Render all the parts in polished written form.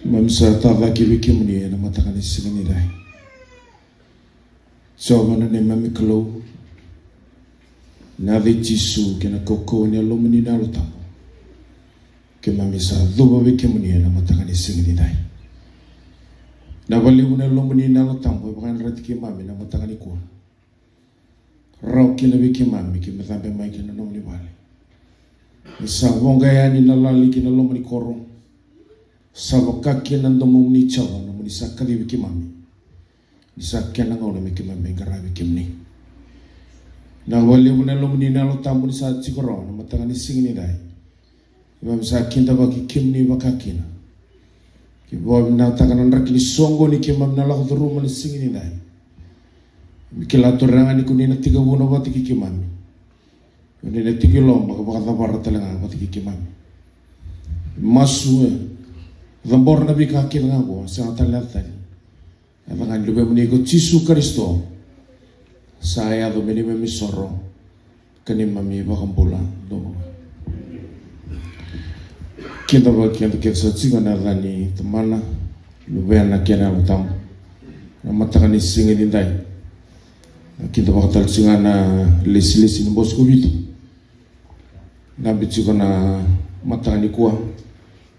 Mamsa tava kibiki muni na matakani singani dai. So mana ne mami klo na de Jisu kena koko ni alomni na lutapo. Ke mami sa dhuba biki muni na matakani singani dai. Na bali una alomni na lutapo bakan ratiki mami na matakani kwa. Rau kina biki mami ke mathambe mai kena nomni bali. Isa wonga ya ni nalali kina alomni korong. Sabakaki nandomo ni chawa na muni sakali wiki mami. Ni sakya na ngona miki mami ngara wiki mni. Na wali una lo muni na lo tamu ni sa chikoro na matanga ni singini dai. Imam sa kinta baki kimni bakakina. Ki bo na takana nraki ni songo ni kimam na la khudru ni singini dai. Miki la toranga ni kunina tiga wona bati ki mami. Ni ne tigi lomba ka baka barata lenga bati ki mami. Masu Zambor nabi kaki dengan aku, sangat terlatari. Avangan lupa menikut Yesus Kristus. Saya tu meni memi soro, kini mami bahkan pulang. Kita bagian kita saja kan ada ni temana, lupa anak kita nak tahu. Nama takkan ising ini dai. Kita bakal singan list ini bosku itu. Nabi juga na mata ni kuah.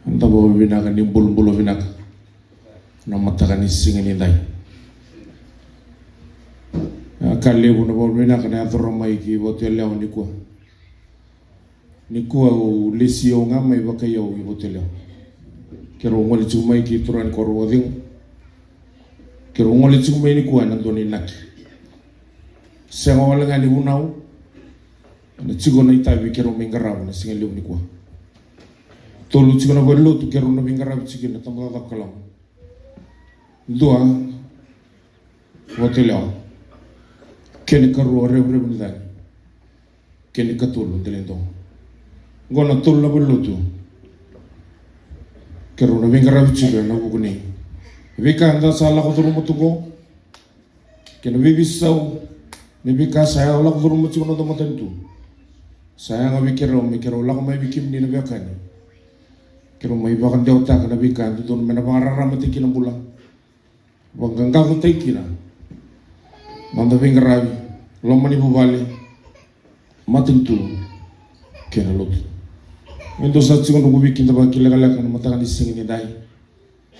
Anta bawa binaka ni bulu binaka na matakan ising ini dai. Kali pun bawa binaka na atoro mai ki hotel leo ni kuah lesio ngamai bakai yau ki hotel leo. Kero ngoli cumai ki turan korwoding. Kero ngoli cumai ni kuah nandoni nak. Sengawa lengan ni unau. Na cigo na itabi kero mengarau na singa leo ni kuah. Tolu cikana belu tu kero na bingara cikina tamu tak kalam. Dua hotel kene karu rev ni dai. Kene katulu delendo. Gona tolu na belu tu kero na bingara cikina na bukuni. Vika anda salah koturu mutugo. Kene bibisau ne vika saya olah koturu mutugo na tomatentu. Saya ngabi kero mikero olah mai bikim ni na biakani. Kero mai bakan dia otak na bikan tu don mena pangarara mati kina pula. Wangangga ko tay kina. Manda bingarabi lomani bubali matintu kena lot. Mendo sa cikon ko bikin ta bakila kala kan matakan ising ni dai.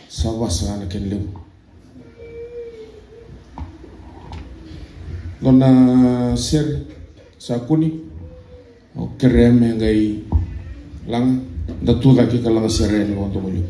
Sawasa na ken lew. Dona ser sa kuni o kereme ngai lang datu lagi kalau ngasirain untuk mulu.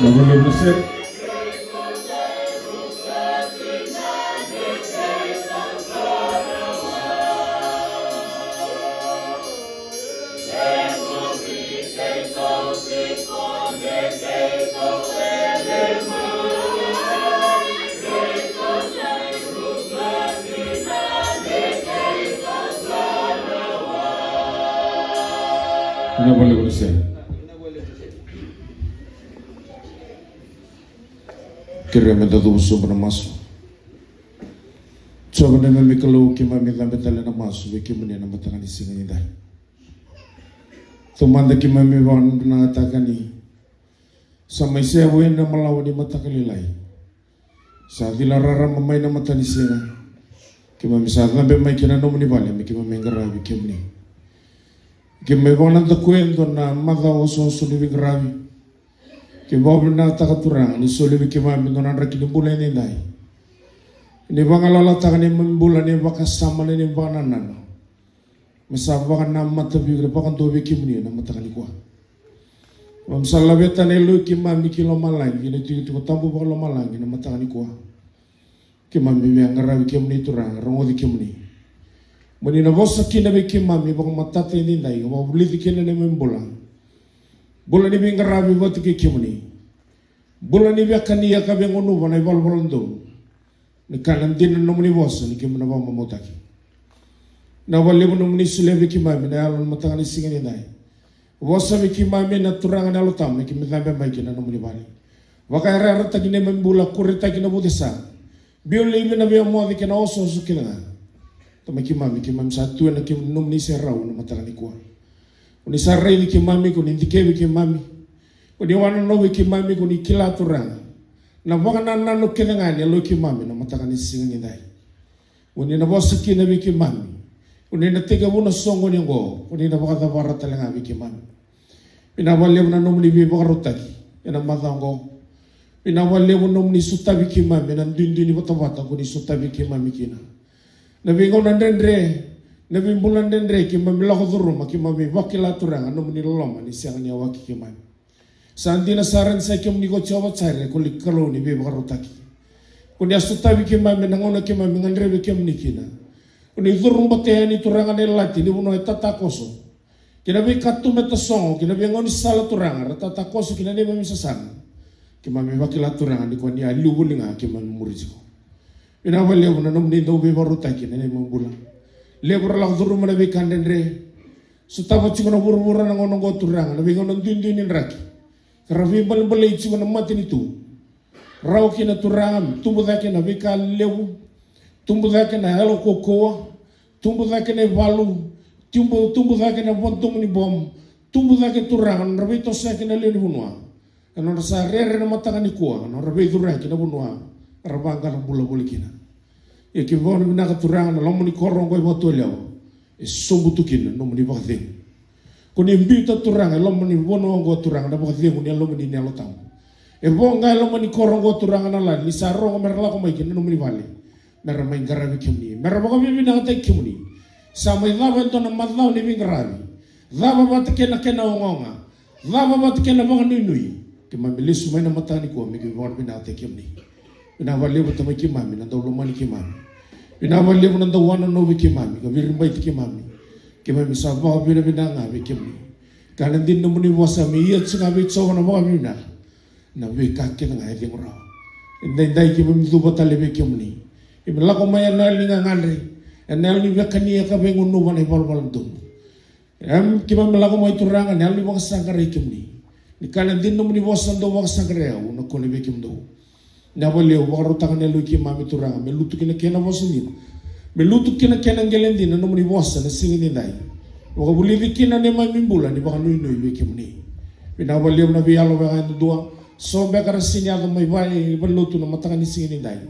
Boleh bersih. Ina boleh bersih. Kiremenda do sombra maso. Sombra na mikalo kima mila betale na maso wiki mune na matangani singani dai. Tumanda kima mi wan na takani. Samai se wen na malaw ni matakali lai. Sa dilarara mamay na matani sina. Kima mi sa lambe mai kina no muni vale mi kima mengara wiki mune. Kima wan na kwendo na madha oso suni wigravi. Ke bob na takaturang ni soli ke mami no nan rakini bulan ni dai ni bangalala takani bulan ni bakasama ni bananan mesaba na matabi re pakan to biki muni na matakani kwa mam salabeta ne lu ki mami kilo malangi ni tu tambu bakalo malangi na matakani kwa ke mami me ngara biki muni turang rongo biki muni muni na bosa kina biki mami bak matate ni dai wa buli dikene ne membulan bulan ni ngarabi watu ke kimuni bulan ni yakani yakabe ngonu bana ibal bolando ni kanan din no muni bosa ni kimuna ba mamotaki na wali mo muni sulebe kimami na alon matangani singani dai bosa mi kimami na turanga na lutam ni kimidambe mai kina no muni bali wakara rata kine membula kurita kina budesa biuli mi na biya mo di kina oso sukina to mi kimami satu na kim no muni serau na matangani kwa Uni sarai ni kimami kuni ndikewi kimami. Uni wana nowi kimami kuni kila turanga. Na wakana nano kenangani alo kimami na matakani singi dai. Uni na bosa kina wi kimami. Uni na tiga wuna songo ni ngo. Uni na wakata warata lenga wi kimami. Ina wale wana nomni wi wakarutaki. Ina mathango. Ina wale wana nomni sutawi kimami. Na ndindini watawata kuni sutawi kimami kina. Na wingo na ndendre. Nabi bulan dendre ki mami lako duruma ki mami wakila turanga no muni loma ni siang ni awaki ki mami. Sandi na saran sa ki muni ko chawa tsare ko likalo ni be bakarutaki. Kuni asutabi ki mami nangona ki mami ngandre ki muni kina. Kuni durumba te ni turanga ne lati ni uno tata koso. Kina be katu meta songo kina be ngoni sala turanga tata koso kina ne mami sasana. Ki mami wakila turanga ni ko ni alu bulinga ki mami muriziko. Ina wale una no muni do be barutaki ne mambula. Lebur lang duru mana be kandendre sutaba cingona buru-buru nangono go turang na be ngono dindinin raki karafi bal-bal cingona mati nitu raw kina turang tumbu dake na be ka lewu tumbu dake na halo kokoa tumbu dake na valu tumbu dake na bontum ni bom tumbu dake turang na be to sake na leni hunwa Ano sa rere na matangani kuwa, ano rabe durang kina bunwa, rabanga lang bula bulikina. E ki vona mina ka turanga na lomo ni korong ko ibo toleo. E sombutukina no muni bakadeng. Kuni mbita turanga lomo ni bono go turanga na bakadeng ni lomo ni nelo tamu. E bonga lomo ni korong go turanga na la ni sarong merla ko mai kina no muni vale. Merra mai ngarabi kimni. Merra baka mina ka tai kimni. Sama idava ento na madlau ni ngarabi. Dava bat kena ongonga. Dava bat kena baka nui. Ke mamilis mai na matani ko mi ke von bina te kimni. Bina vale bo tamai ki mami na dolo mani ki mami. Bina vale bo na do wana no ki mami ka vir bai ki mami. Ke mami sa ba bina nga mi kimni. Kanan din no muni wasa mi yet sa bi so na ba mi na. Na we ka ke nga he ngora. Indai dai ki mami do botale be kimni. Ibla ko mai na linga ngandri. Enel ni bekani ka be ngunu bane bol dum. Ki mami la ko mai turanga nel ni ba sangare kimni. Ni kanan din no muni wasa do ba sangare na ko le be kimdo. Na wale waro takane lu ki mami turanga me lutu kina kena wasini me lutu kina kena ngelendi na nomuni wasa na singi ni dai waka buli kina ne mami mbula ni baka nui lu ki muni na wale na bialo ba ndu dua so be kara sinyal mai vai lutu na mataka ni singi ni dai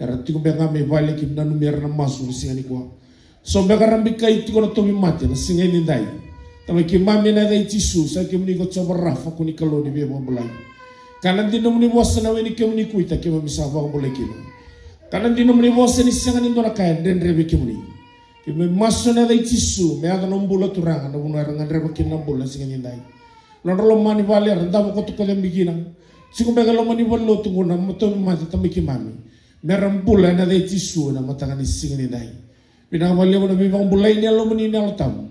era tiko be ngame vale ki na numera na masu ni singi ni kwa so be kara bikai tiko na tomi mate na singi ni dai tama ki mami na dai tisu sa ki muni ko tsoba rafa kuni kalo ni be mbulai kanan din muni wasa na weni kemuni kuita kema misava ko lekino kanan din muni wasa ni sanga ni ndora kaya den rebe kemuni kema maso na dai tisu me ada nombula turanga na una ranga rebe kina bola singa ni dai londolo mani vale randa ko to ko dem bigina siku be galo mani bollo tungu na moto mati tamiki mami meram bola na dai tisu na matanga ni singa ni dai bina vale na bibang bulai ni lo mani na tamu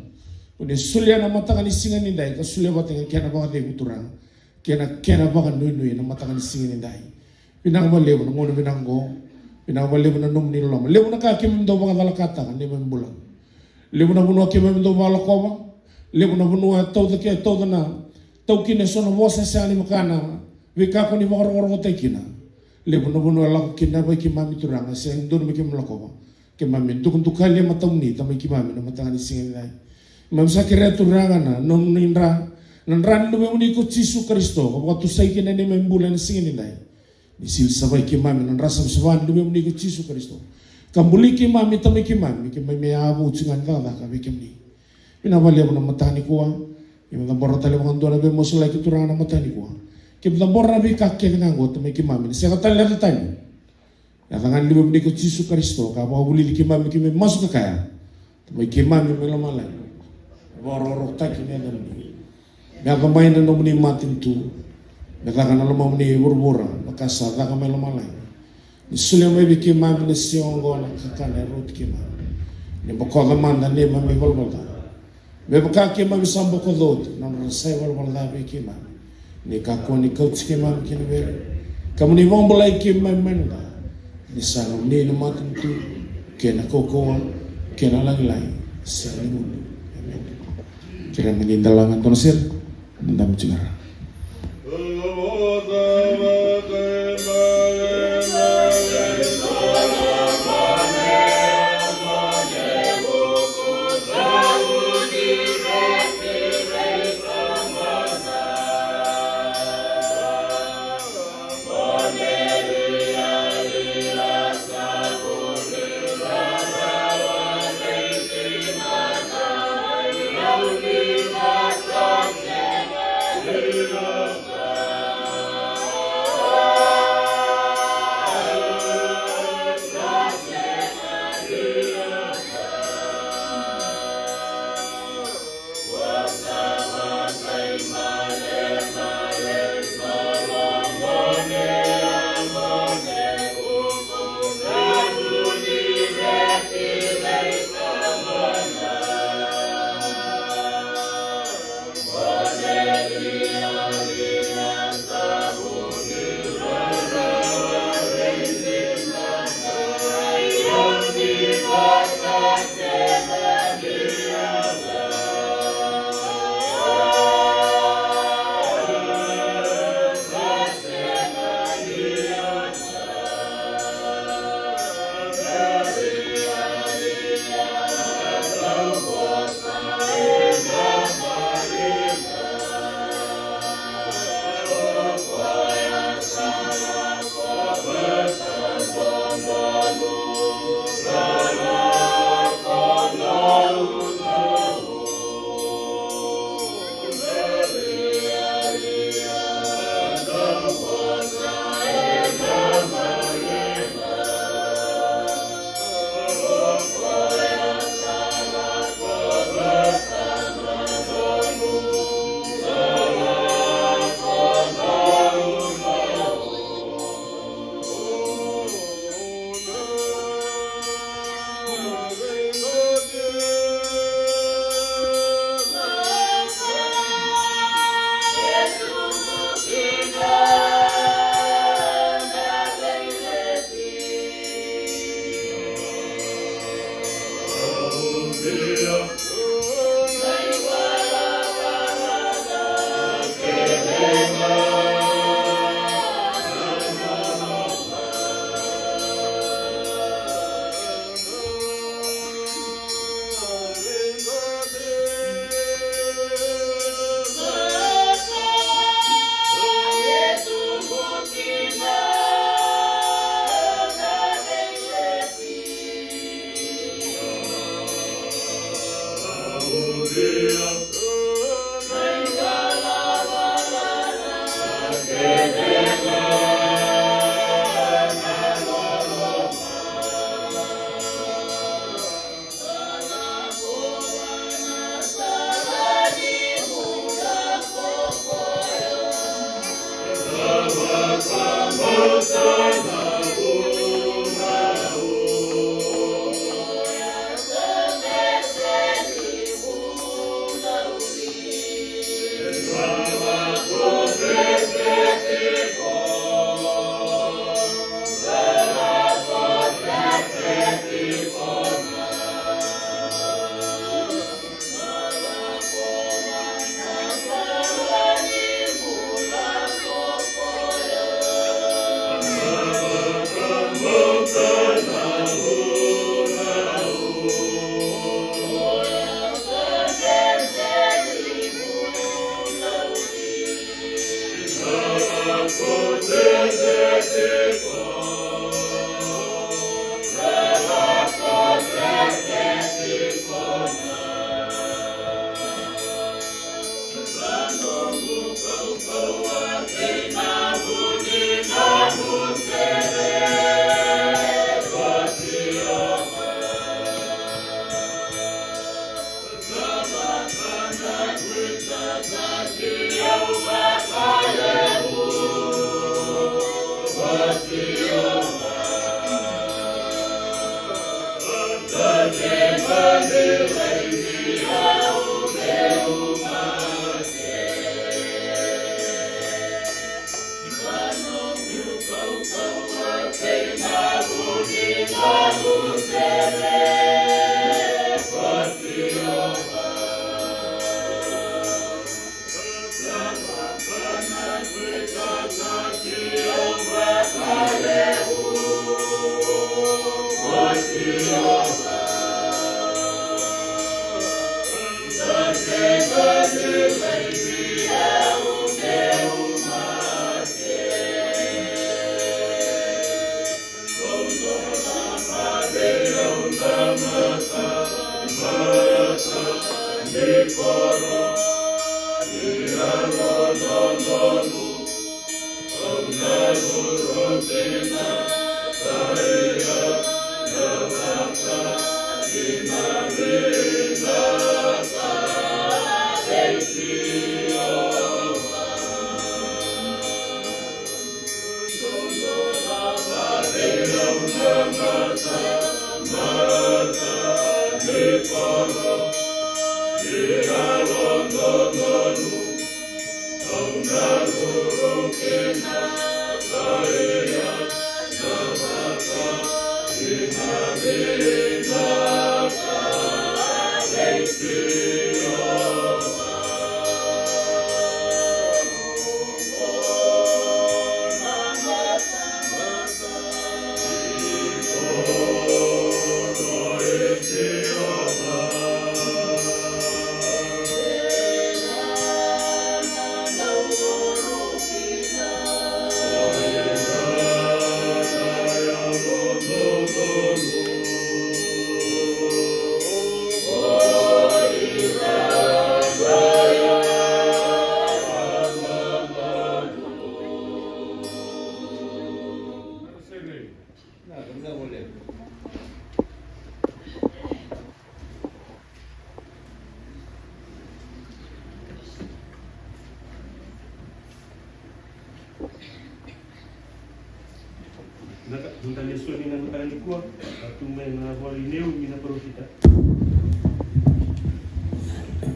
une sulia na matanga ni singa ni dai ka sulia batanga kena ba de turanga kena baka nui na matanga ni singi ni dai pinang ba lewo na ngono pinanggo pinang ba lewo na num ni loma lewo na ka kim do baka dala kata kan ni membulan lewo na buno kim do bala koma lewo na buno tau de ke tau na tau kine sono vosa sa ni makana we ka ko ni mo ro te kina lewo na buno la kina ba ki mami turanga se ndo me kim la koma ke mami tu kuntu kali matam ni tamai ki mami na matanga ni singi ni dai mamsa kire turanga na non nindra nanran no muni ko Yesu Kristo ko waktu sai kina ne membulan singin dai ni sil sabai ki mami nan rasa saban no muni ko Yesu Kristo kambuli ki mami tami ki mami ki me abu cingan kala ka be kimni ina vale na matani ko ina borra tale mo ndora be mosla ki turana matani ko ki borra be ka ke ngango tami ki mami se ka tale tani ya tangan no muni ko Yesu Kristo ka ba buli ki mami ki me masuk kaya tami ki mami me lamala borra ro ta ki ne ni na kamay na nomuni matin tu nakaka na lamang ni burbura makasa ka kamay lamalay ni sulia may biki mami na siyong go na kakana rot ki mami ni bako naman na ni mami walwala may baka ki mami sambo ko dot na rasay walwala biki mami ni kako ni coach ki mami kiniberi kamu ni mong bulay ki mami manda ni sanong ni na matin tu kena kokoa kena langilay sa limundo amen kira nangindalangan to na sir Nandam cigara.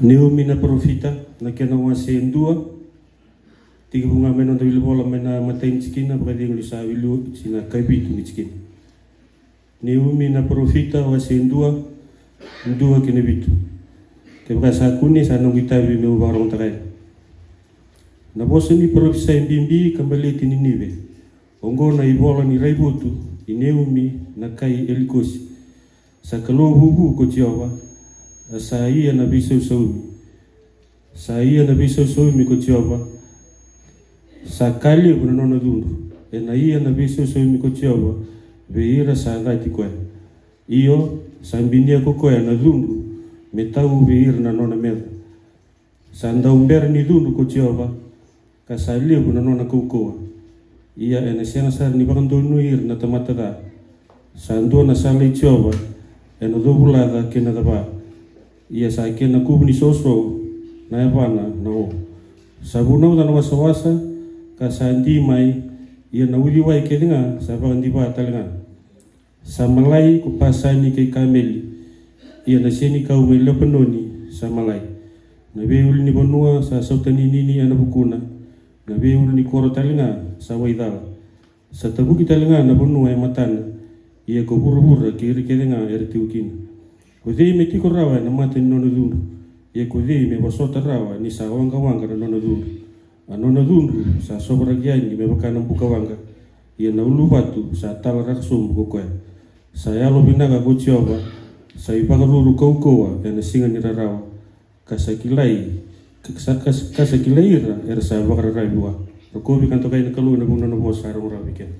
Neu mina profita na kena wase ndua tiga bunga mena tawil bola mena matain cikina pagadi ngli sawilu sina kaibitu ni cikina neu mina profita wase ndua kena bitu ke basa kuni sana ngitabi meu barong takai na bosa ni profisa bimbi kembali tini nive ongo na ibola ni raibutu ineumi na kai elikosi sakalo hubu ko Jehova saya nabi saumi ko Jehova sakali bunano dundu na ia nabi saumi ko Jehova veira sagati ko iyo sambinia ko na dundu metau veira na nona meda sanda umber ni dundu ko Jehova kasali bunano na ko ia ena sena sar ni bakandonu ir na tamatada sando na sala Jehova ena dobulada kena daba ia sa kena kubni soso na evana na o sabuna uda na wasawasa ka sandi mai ia na uli wai kelinga sa bakandi ba talinga sa malai ku pasani ke kameli ia na seni kau mai lepenoni sa malai na beul ni bonua sa sautani nini ana bukuna na beul ni koro talinga sa waidala sa tabuki talinga na bonua e matana ia ko buru-buru kiri kelinga ertiukina Kudei me tiko rawa na mata ni nono dundu. Ia kudei me wasota rawa ni sa wanga na nono dundu. A nono dundu sa sobra giani me bakana buka wanga. Ia na ulu batu sa tala raksum kokoe. Sa yalo binaga ko Jehova. Sa ipakaruru kaukoa na singa ni rawa. Kasakilai ra era sa bakararai bua. Rokobi kan tokai na kalu na buna na buwas sarang rabikin.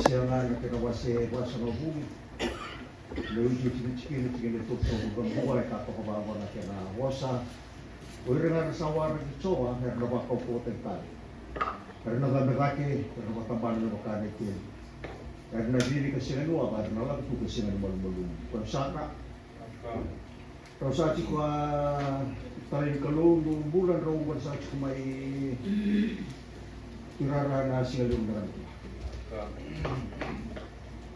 Siangan kinawasi kuasa ng bumi. Lalu cikin itu bukan kata kebawa nak kena wasa. Orang sawar dicoba karena bakau potentan. Karena laki karena tambahan bukan itu. Karena diri kesian dua karena lagi tu kesian malu-malu. Kalau sa cikwa tarik kalau bulan rawan sa cikwa mai kirara nasi alum dengan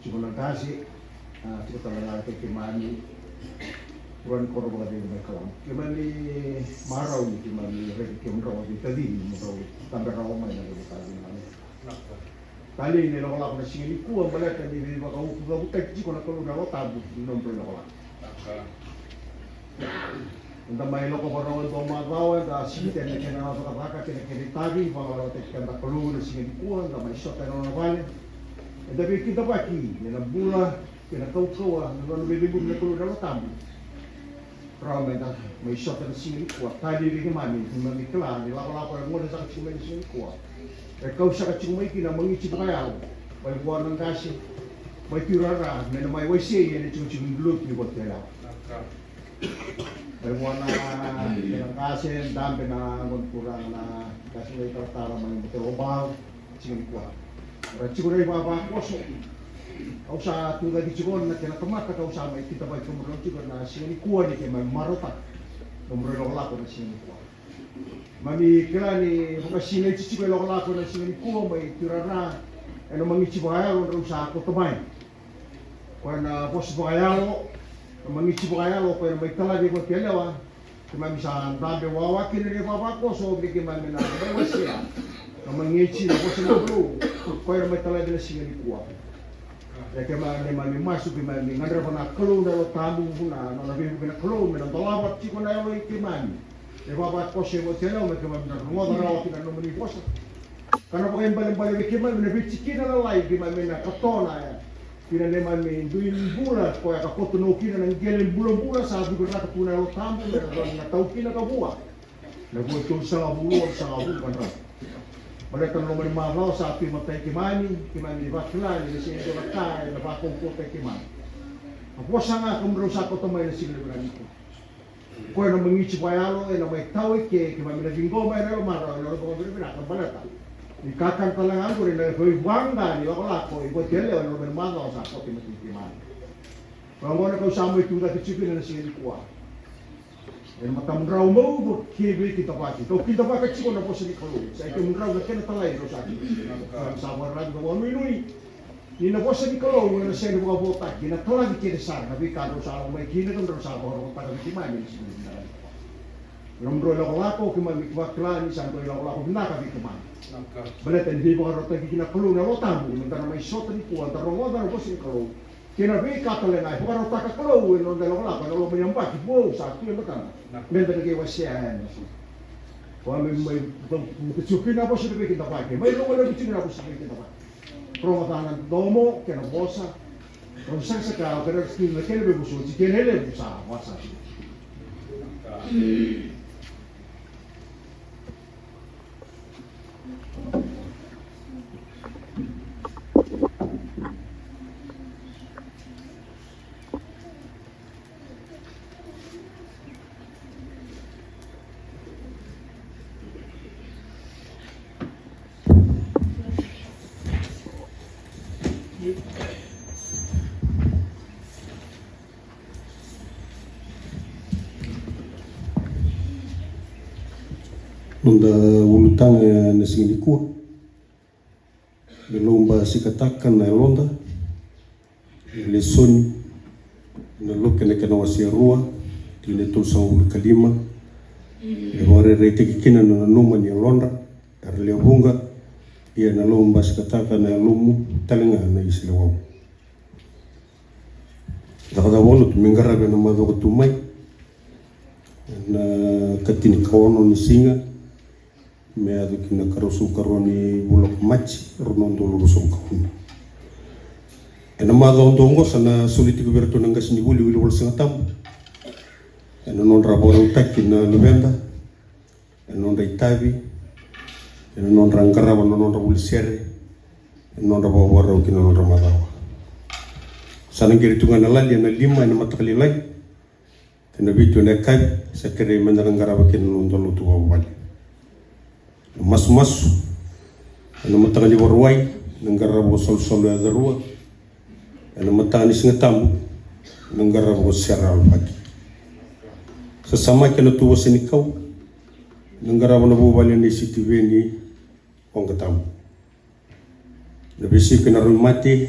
cuma nangkasi, kita tangan lagi kemani, bukan korban dari mereka. Kemani marau ni, kemani kemurau di tadi, murau tambah rawa mana lagi tadi mana. Tadi ni orang lakukan sini, kuah balik tadi di bawah kau bukan cik orang kalau rawa tabu, nombor orang. Entah main lokal orang itu mahu dah sini kena kena apa kena tadi, kalau kita tak perlu di sini kuah, entah main shot dan orang lain. Tapi kita bagi, na bula, kena kau-kau, na bibig na kulo na tamu. Ramai dah, may shot na sini kuat. Tadi di kemana? Di mana kelar? Di lapa-lapa yang ada sangat cuma di sini kuat. Kau sangat cuma kena mengisi bayar, bayar buat nangkasi, bayar tirara, na may WC yang cuma dulu di buat dia. Bayar buat nangkasi, dampe na kurang na kasi may tara may betul obal, sini kuat. Cikgu bapa kosong. Kau sa tunggu di cikgu nak kena temat kau sa mai kita baik nomor cikgu na sini kuat ni kemai marota nomor lokal na sini kuat. Mami kela ni bukan sini cikgu lokal na sini kuat mai tirana. Eno mangici bahaya orang usaha aku temai. Karena pos bahaya lo mangici bahaya lo kau mai telah di buat lewa. Kemai bisa dambe wawa kini ni bapa kosong di kemai mina bewasia. Mangici na pos na bro. Kau yang metalai dari sini kuat. Ya kemana masuk kemana ngandar pernah keluar dari tamu puna, nabi puna keluar, mana tolawat cikgu na yang kemana. Ya bapak kosong hotel, mereka mana rumah rawat kita nomor ini kosong. Karena pakai balik kemana, mana bicikin lalai kemana katona ya. Kira mana duin bulan, kau yang kau tu nukina nang gelin bulan saat juga nak puna lo tamu, mana tahu kina kau buat. Nak buat tu sangat bulan kan. Mereka nomor mahal sapi matai kimani di bakla di sini di bakla di bakong kota kimani. Apa sangat kemerusak kota main di sini berani. Kau yang mengici bayalo, yang mai tahu ke kimani di bingo main lo marah, lo kau berbeda balata. Di kakan talangan kau yang kau bangga di orang kau ibu tele orang nomor mahal saat kota mati kimani. Kalau kau sama itu dah kecil di sini kuat. Yang macam rau mau kiri kita pakai. Kalau kita pakai cikgu nak posisi kalau. Saya kira rau nak kena talai rosaki. Sabar lagi bawa minui. Ini nak posisi kalau mana saya nak bawa botak. Ini talai kiri sar. Tapi kalau salah mai kiri kan rau sabar orang tak ada mana ini sebenarnya. Nombor lokal kemana wakla ni sampai lokal benar kami kemana. Benar tadi bawa rota kita kalau nak rota bu. Mentara mai shot ni kuat. Mentara rota posisi kalau. Kena be kata lengai, bukan otak kalau yang dalam lapa, kalau menyampak, wow, satu yang betul. Benda lagi wasian. Kalau memang kecuali apa sih kita pakai, memang kalau kecuali apa sih kita pakai. Kalau tangan domo, kena bosa. Kalau saya sekarang terus kita kena berusaha, jika hele berusaha, wasa. Nunda ulutang na sini kuah. Belomba sikatakan na londa. Lesoni na loke na kana wasia rua. Tine to sa ul kalima. Ore rete kikina na numa ni londa. Arle bunga. Ia na lomba sikatakan na lumu talinga na islawau. Dakadawono tumengarabe na madoko tumai na katini kawono ni singa me adu kina karosu karoni bulok machi ronondo luluso kahuna ena madho ndongo sana soliti goverto nanga sini buli wili wal singa tam ena non rabora utaki na luvenda ena non itavi ena non rangaraba non rabuli sere ena non rabora ukina non ramadawa sana ngiri tunga na lali na lima ena matakali lai ena bitu na kai sakere mendarangaraba kina non dolo tuwa wali mas ena matakali warwai nangarabo sol ya darua ena matani singa tamu nangarabo seral pagi sesama kena tuwa sini kau nangarabo na bubali ni sitiveni ongatamu na bisi kena rumati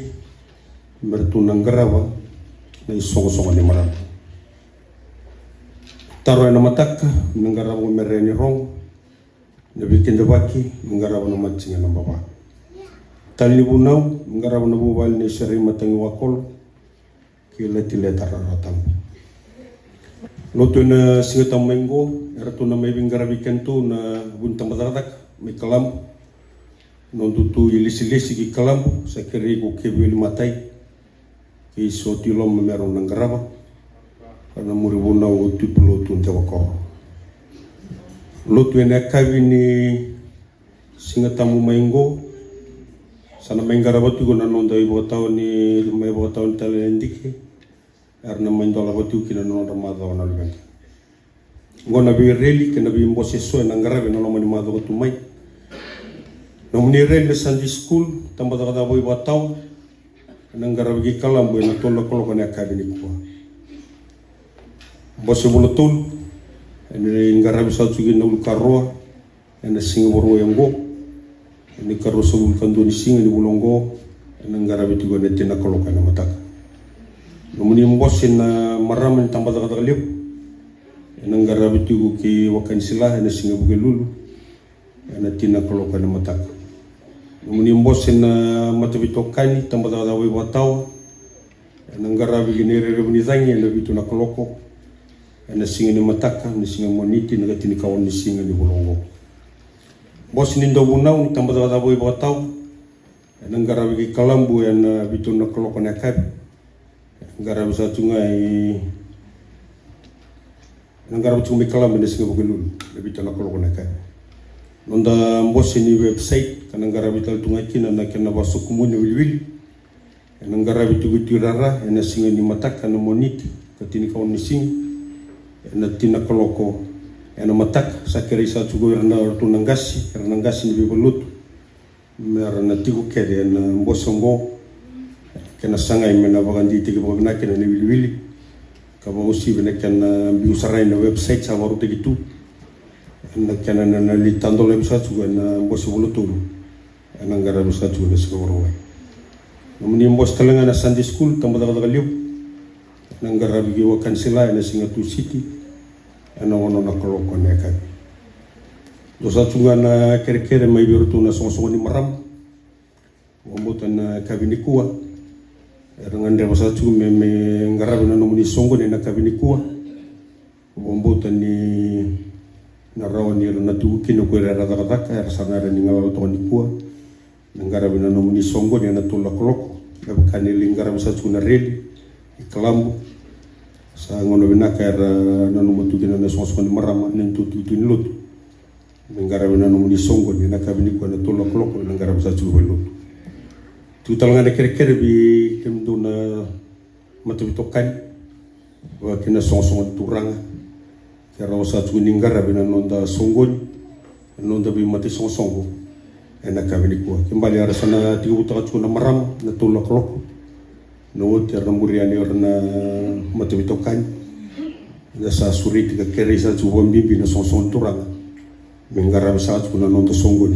mertu nangaraba na isongo ni marab taro ena mataka nangarabo mereni rong na bikin debaki nangarabo na matsinga na baba tali bunau nangarabo na bubali ni seri matangi wakol kila tile tararatam lotu na singa tamengo ertu na may bingarabi kento na bunta madaradak may kalam nondutu ilisi ki kalam sa kirigo kebili matai ki sotilom meron ng garaba karena muribuna utu pelotu njawako lotu ene kabini singa tamu mengo sana mengaraba tu guna nonda ibo tau ni mai bo tau talendiki karena mendola batu kina nonda madha na lubenda ngona bi reli kena bi mbose so na ngarabe na lomani madha batu mai nomni reli sandi school tamba da boy batau nangarabe gi kalam boy na tolla koloko ne kabini ko mbose bulutul ene ngarabe sa tsugi na ulkarroa ene singa boro yango ene karro so ulkando ni singa ni bulongo ene ngarabe tigo ne tina koloko na mataka nomni mbose na maraman tamba da lip ene ngarabe tigo ki wakan sila ene singa bugelulu ene tina koloko na mataka nomni mbose na matabitokani tamba da we watau ene ngarabe gi nere rebuni zangi ene bitu na koloko ene singa ni mataka ni singa moniti na gatini kawon ni singa ni bulongo bos ni ndo bunau ni tamba da we watau ene ngarabe gi kalambu ene bitu na koloko na kab ngarabe sa tungai ngarabe tungai kalambu ni singa bugelulu bitu na koloko na kab nonda mbose ni website kana ngarabe tal tungai kina na kena basuk muni wilwili ena ngarabe tugutu rara ena singa ni mataka na moniti katini kawon ni singa ena tina koloko ena mataka sakere isa tugo erna ortu nangasi ni bibulut merna tigu kede ena mbose ngo kena sanga imena bagandi tigi bagna kena ni wilwili kaba usi bena kena biusarai na website sa waru tigitu na kena na litando le bisa juga na mbose bulutul na ngara bisa juga na soro wai nomni mbos talenga na Sunday school tamba da liu na ngara bigi wa kansela na Singapore City na wono na koloko ne ka dosa juga na kere mai birutu na songo ni maram wambuta na kabini kuwa ngande basa juga me ngara na nomni songo na kabini kuwa wambuta ni na rawa ni na tu kino ko era da sana ni ngala to ni kuwa ngara bina no ni songo ni na tola koloko ga kani lingara bisa tuna reli ikalambu sa ngono bina ka era na no mutu kina na songo ni marama ni tu ni lot ngara bina no ni songo ni na ka bini ko na tola koloko ngara bisa tu lot tu talanga de kere bi kemdo na matu bitokan wa kina songo turanga kera osa tuni ngarabe na nonda songon nonda bi mati songo ena kabini ko kembali ara sana tigu ta na maram na tola koloko no ter na muriani orna mati bitokan na sa suri tiga kere sa tu bombi na songo turanga mengarabe sa tu na nonda songon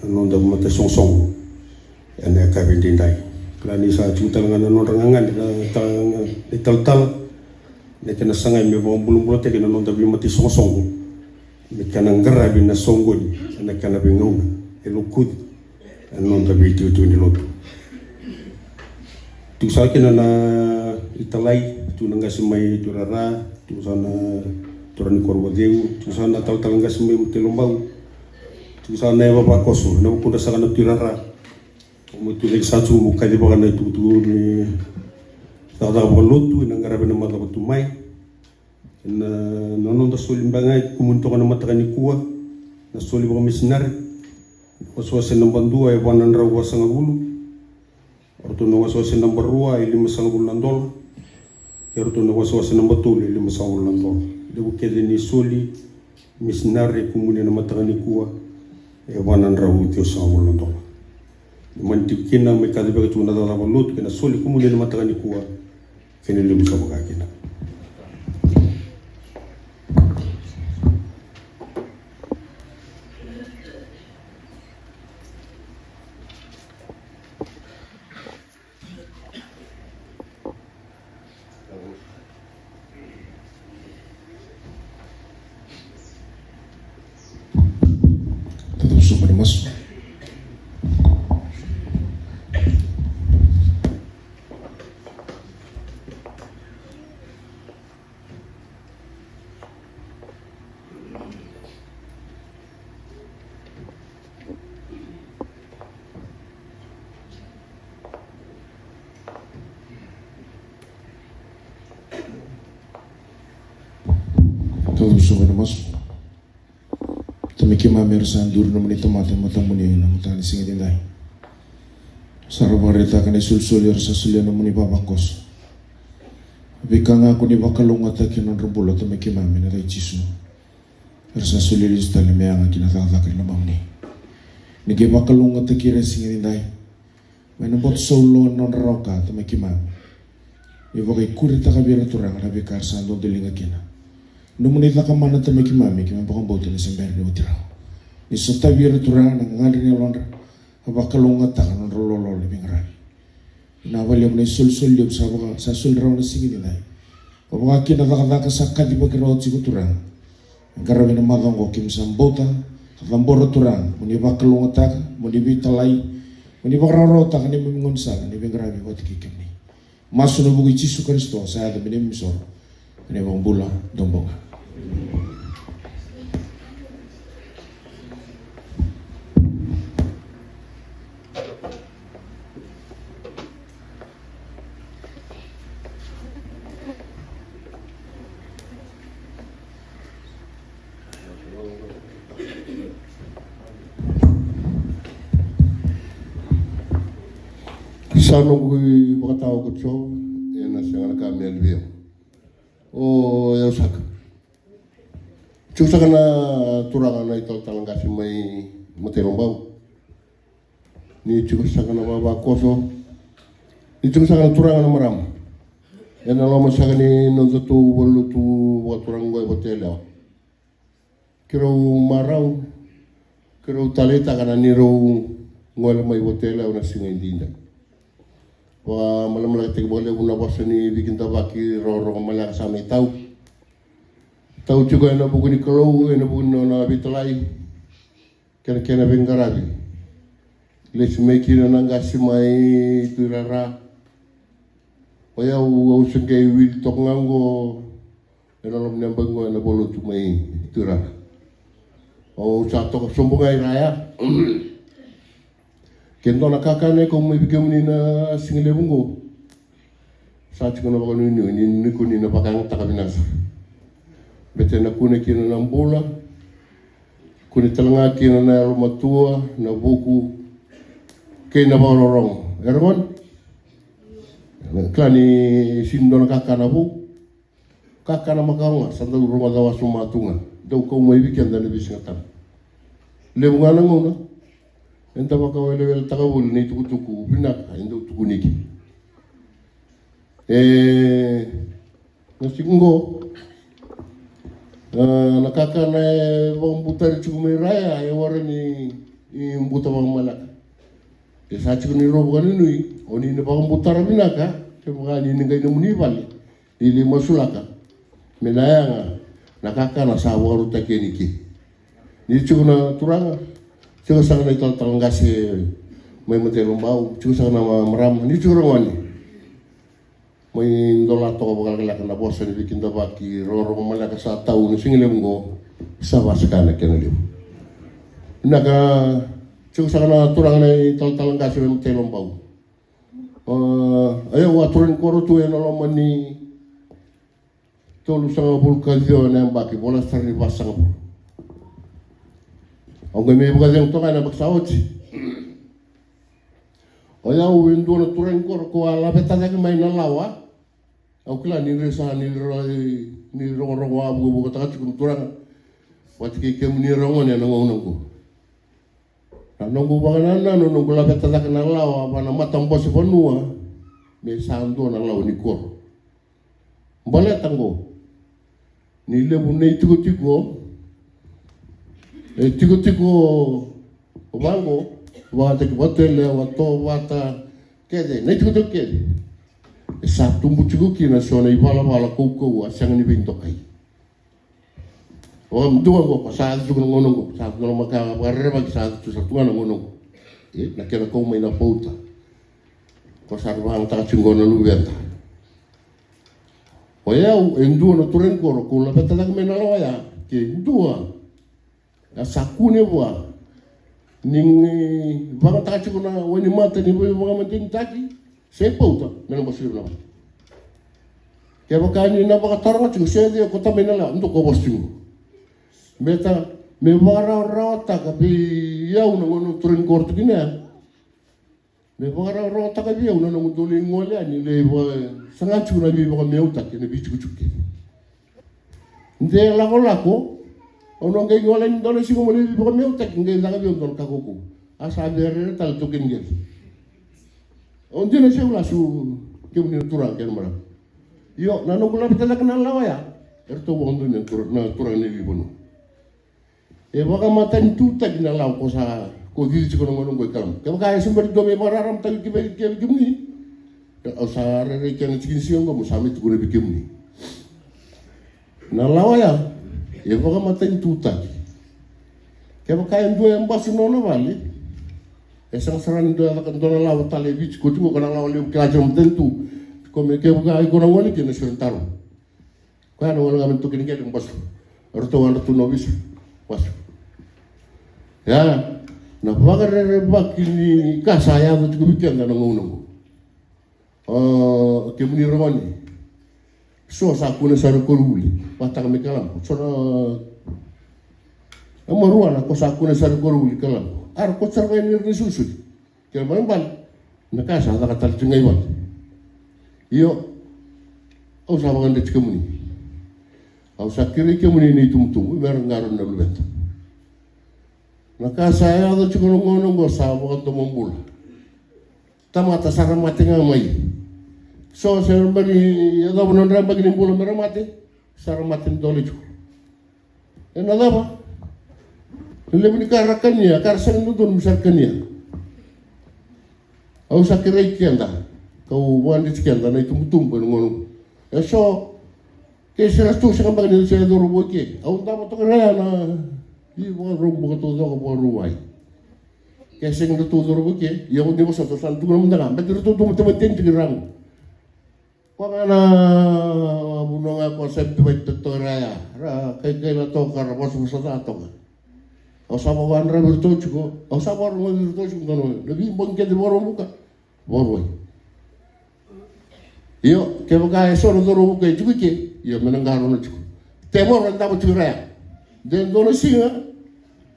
nonda mati songo ena kabini dai klani sa tu talanga na nonda ngangan na tal ne kena sangai me bom bulum rote kena nonda bi mati songo me kena ngarabe na songo ni na kena bi ngona elukud nonda bi tu ni lotu tu sa kena na italai tu nangasi mai turara tu sana turani korwadeu tu sana tal talangasi mai mutelombau tu sana eva pakoso na ukunda sakana turara mutu lek satu muka di bakana itu ni tada balutu nangarabe na mata tu mai na nono da solimbangai kumunto kana matakani kuwa na soli ba missionary waswasa number 2 e banan rawa sangabulu orto no waswasa number 2 ili masangabulu landol orto no waswasa number 2 ili masangabulu landol debu kede ni soli missionary kumune na matakani kuwa e banan rawa tio sangabulu landol manti kina me kade ba tu na da balut kena soli kumune na matakani kuwa kene lebu sa kina. Mas todos somos Tamiki mamer sandur na manito mata matamuni na mutani singit inday. Sarabarita kan isul-sul sa sulyan na muni babangkos. Bika nga ako ni bakalong at kinan rubulo tamiki mamer na tayo jisu. Sa sulilis talimaya nga kinatatakin na mamni. Nigi bakalong at kira singit inday. May nabot solo non roka tamiki mamer. Iba kay kurita kabira turang na bikar sa andong dilinga kina. Numunit na kamana tamiki mami kaya mapakambauti na sa mberi ni utiraw. Ni sa tabira turang nangangali ni alondra habakalungat ta kanon rololo libing rami. Inawali mo na sul-sul yung sa sulraw na singin nila. Kapag kinataka sa kadiba kirawat si kuturang ang karami na maganggo kim sa mbota katamboro turang muni bakalungat ta muni bitalay muni bakararota ka ni mimungon ni bing rami wati kikim ni. Masunubugi Jisu Kristo sa ada binimisor ni bang bula dombonga. Sano kui makatao ko cho ena sanga kami alvio o ya usaka chusaka na turanga na ito talangasi may matelombaw ni chusaka na baba koso ni chusaka na turanga na maram ena lo masaka ni no tu bolu tu wa turango e botela kiro marau kiro taleta kana ni ro ngol mai botela una singa indinda wa malam lagi tek boleh guna bosan ni bikin tabaki roro malam sama tahu juga ena buku ni kalau ena buku na bitlai kena bengarabi les meki na nangasi mai turara oya u sengke wil tok ngango ena lom nembango ena bolu tu mai turara o satu sombongai raya kendo na kakane ko may bigyan ni na singilebungo sa chiko na baka nini ni kuni na bakang takabinasa bete na kune kina na mbola kuni talanga kina na lumatua na buku kina barorong ergon klani sindo na kakana bu kakana makanga sanda rumah dawa sumatunga daw ko may bigyan na bisingatan lebunga na ngona enta baka wele takabul ni tukutuku binak indo tukuniki nasingo nakaka na bang butar chukumiraya ya warani imbuta bang malak sa chukuni robo kanunui oni ne bang butar binaka kaya ni ningay na munibal ili masulaka menayanga nakaka na sa waru takeniki ni chukuna turanga Cuma sangat itu talangasi, may matelong bau. Cuma sangat nama meram. Ini curang wani. May dola to bakal kala na bosa ni bikin da baki roro malaka sa tao ni singilem go sa wasakana kenalio. Naga cuk sana turang nei tal-talang kasih mem telom bau. Ayo waturin koro tu yang nolong mani tolu sanga bulkazio na baki bola sari basang bu. Onge me buka yang tonga na baksaochi. Oya uwindu na turang koro ko ala betanya ke main lawa. Au kila ni resa ni rongo abu bu kata cikum turang. Wat ke kem ni rongo ne nongo. Nongo bangana nongo la betanya ke lawa apa nama tambo se bonua. Me santo na lawa ni kor. Bale tango. Ni lebu nei tiko. Tiko obango. Wata ke botele wato wata kede nei tiko kede. Sa tumbu cukup kina sona ibala koko asang ni bintok kai. Dua ko sa tu ngono ko sa ngono maka barre sa tu sa tu ngono ko. Na kena ko mai na pauta. Ko sa ruang ta cungono lu benta. Oya endu no turen ko la beta tak mai na loya ke dua. Na sakune bua. Ning bang ta cungono wani mata ni bang manting taki. Saya pauta memang masih lama. Kaya kani na baka tarong cukup saya dia kota menala untuk kau bosting. Meta mewara rata kapi yau nangono turin kortu kini ya. Mewara rata kapi yau nangono doli ngolya ni lewa sangat cukup nabi baka meuta kini bicu cukup. Nde lako ono ngai ngolya ni doli sih ngomong baka meuta ngai lagi bion dol kakuku. Asa biar tal tukin gel. Onde na siya wala su kemuni turang ken mara. Yo nanu kula bitala kenal lawa ya. Erto wondu ni turang ni libono. E baka matan tuta kina law ko sa ko gidi ko ngono ko kalam. Ka baka sumber do me mararam tagi kibe kimni. O sa re ken cikin siyon ko musami ko ne bikimni. Na lawa ya. E baka matan tuta. Ka baka endo yang basu nono vale. Esang saran do akan dona lawa talebich ko tumo kana lawa liu kajam tentu ko me ke buka ko na wali kena serentaro ko ana wala ngamen to kini ke bas orto wana tu nobis bas ya na bagare bakini ka saya ko tuku bikin na ngono ke muni romani so sa ko na saru ko ruli patang me kalam so na amaruana ko sa ko na saru ko ruli kalam ar ko sarwa ni susu ke ban na casa da katal tingai wat yo au sa bangan de kemuni au sa kiri kemuni ni tumtum mer ngaron na lubet na casa ya da chikono ngono go sa bangan to mombul tamata sara mate ngamai so ser bari ya da bonon ram bagini bulo mer mate sara mate dole chu ena daba lebih dikarakannya, karena sering nonton misalkannya. Aku sakit kian dah, kau buat sekian dah, itu mutum pun ngono. So, keseras tu sekarang bagaian saya dorong buke. Aku tak mau terkena na, di bukan rumah tu tu bukan ruai. Keseng tu dorong buke, ya aku ni bos satu santu nama dengan, betul tu teman-teman cekirang. Kau kana bunong aku konsep tu itu teraya, kayak tu karena bos besar atau Osama wanra bertoju ko, osama wanra bertoju ko, lebih bangkit di bawah muka, bawah. Yo, kaya kaya soro doro muka itu ke, yo menenggaru na cukup. Temor anda bercuraya, dan dono singa,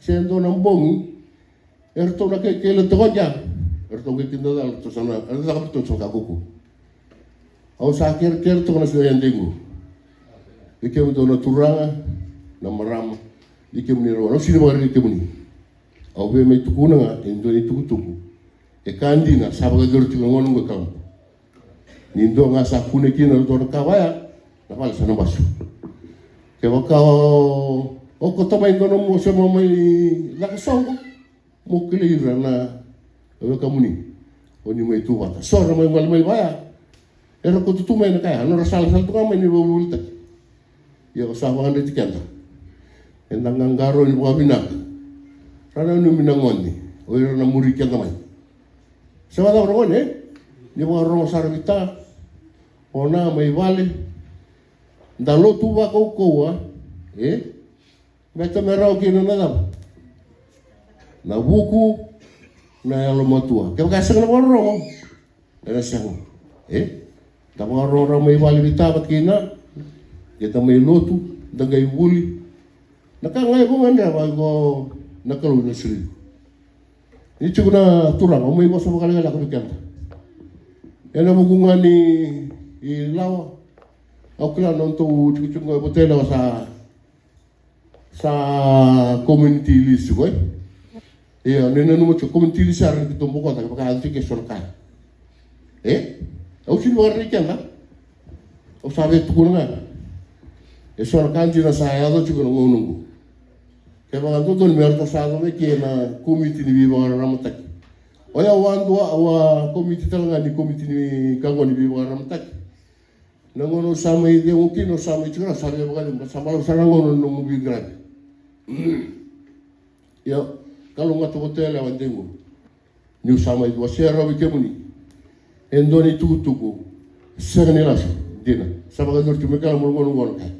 sen dono bongi, erto na kaya kaya letoja, erto kaya kinda dal to sana, erto kaya to soka kuku. Au sakir kaya to na suyan dengu, ikem dono turanga, na maram. Ikemuni ro sini bagari ikemuni au be mai tukuna nga indoni tukutuku e kandina sabaga dor tu ngono ngo kam nindo nga sa kune kina dor kawaya na val sana basu ke waka o ko tamai ngono mo se mo mai la kasongo mo kilira na o kamuni oni mai tu wata sora mai mal mai baya era ko tu mai na kaya no rasal sal tu mai ni bolta ya ko sa wanga de tikanta Endang ngangaro ni buka minang, rana ni minangon ni, oiro na muri kian tamai. Sebab apa orang ni buka orang sarvita, Ona mai vale. Da lotu wa koua. Meta merau kina na na buku na alomatua. Kaya kasang na waro. Era siyang. Da waro may vale bitabat kina. Kita may lotu. Dagay wuli. Nakangay ko nga bago nakalu na sili. Ini cukup na turang. Umay mo sa makalagala ko bigyan. Yan ang mugungan ni Ilawa. Ako kailan nung ito cukup nga botela sa community list ko Iya, nena mo cukup community list aran kita buka tak pakai anti ke sorka. Aku sih luar ikan lah. Aku sabi tu kunungan. Sorka jina saya tu cukup nunggu. Kaya mga tutun, meron sa ato na committee ni Bibang Ramatak. O ya, awa committee talaga ni committee ni Kangwa ni Bibang Ramatak. Nangono sama ide mungkin, o sama ito na, sabi ba kayo, sama lang sa nangono nung mubigrad. Ya, kalau nga tumotel, awan din mo. Niyo sama ito, siya rawi ke muni. Endo ni tutuko, siya nila siya, di na. Sa mga dorti, may kalang mulungon kay.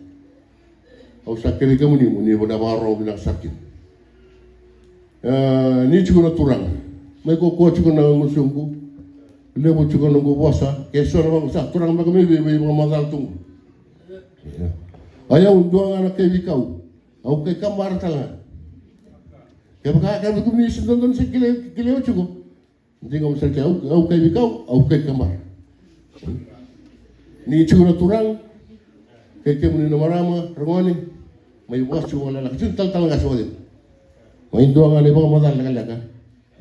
Au sakit kamu ni pada baru bilang sakit. Ni juga na turang. Mereka kuat juga na musuhku. Lepas juga nunggu puasa. Kesor bang sah turang mereka mesti bermagal tung. Ayah untuk anak kau. Au ke kamar tangan. Kaya kaya tu ni sentuhan se kile cukup. Jadi kamu sekali au ke kau, au ke kamar. Ni juga na turang. Kaya muni na marama, rangoni. May bukas wala lang. Kasi tal nga sa wadin. May doa nga ni baka madal na kalaka.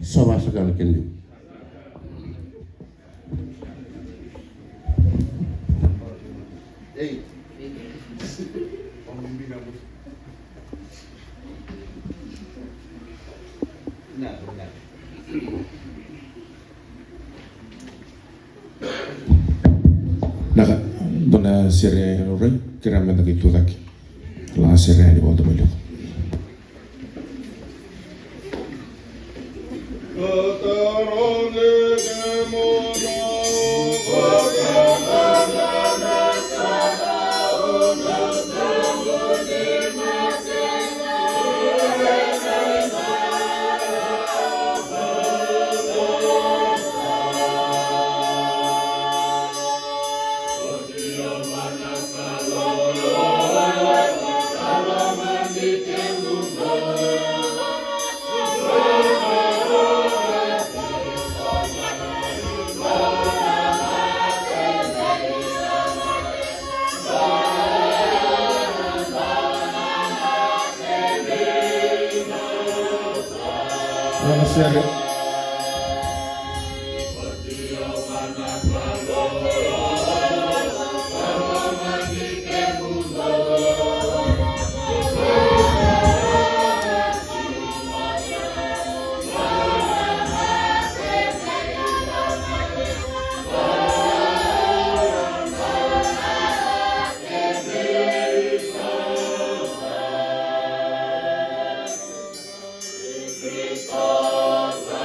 Sama sa kanakin din. Naka, dona sere ore, kira menda gitu lagi. La sere di volta meglio. Christos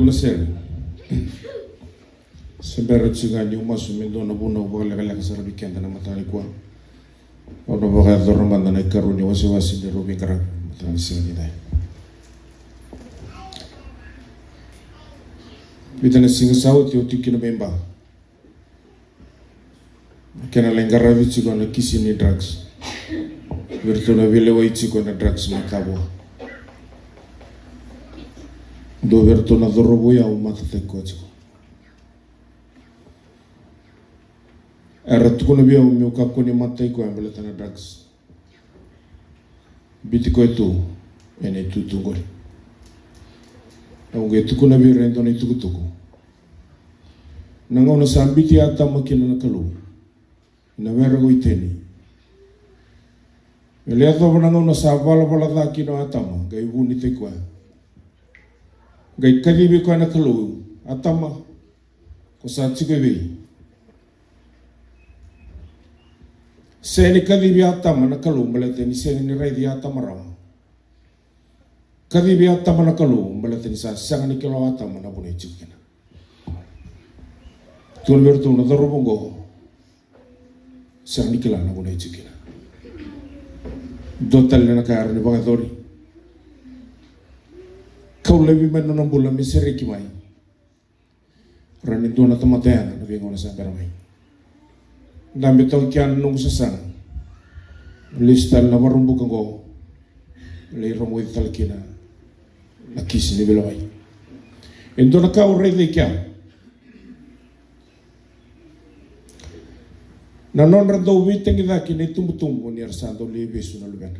Bible seri. Sebera chiga ni umasu mendo na buna ubala kala kasara bikenda na matani kwa. Ono baka dorma na karuni wasi de robi kara matani singi dai. Bitana singa sauti utikina bemba. Kena lengara vici kona kisi ni drugs. Virtuna vile waici kona drugs matabo. Do virtuna dorobo ya umata tekoci. Era tukuna bia umiuka kuni matai ko ambele tana drugs. Biti ko itu ene tutungori. Aunque tukuna bia rendo ni tukutuku. Nangona sambiti ata makina na kalu. Na vera ko iteni. Ele ato nangona sa bala da kino atama gai buni te ko. Gai kalibi ko na kalu atama ko sa chigebe. Seni kalibi atama na kalu maleteni seni ni rai atama rama. Kalibi atama na kalu maleteni sa sangani kilo atama na buni chikena. Tuan bertu na dorobongo. Sangani kila na buni chikena. Dotal na kar ni bagadori. Kau lebih menonong bulan miseri kimai. Rani tuan atama tayang na bingona sa beramai. Dami tau kian nung sasang listal na warumbu kanggo le romo ital kina na kisi ni belawai endo na kau rei de kian na non rado witeng ida kini tumbu ni arsando le besu na lugan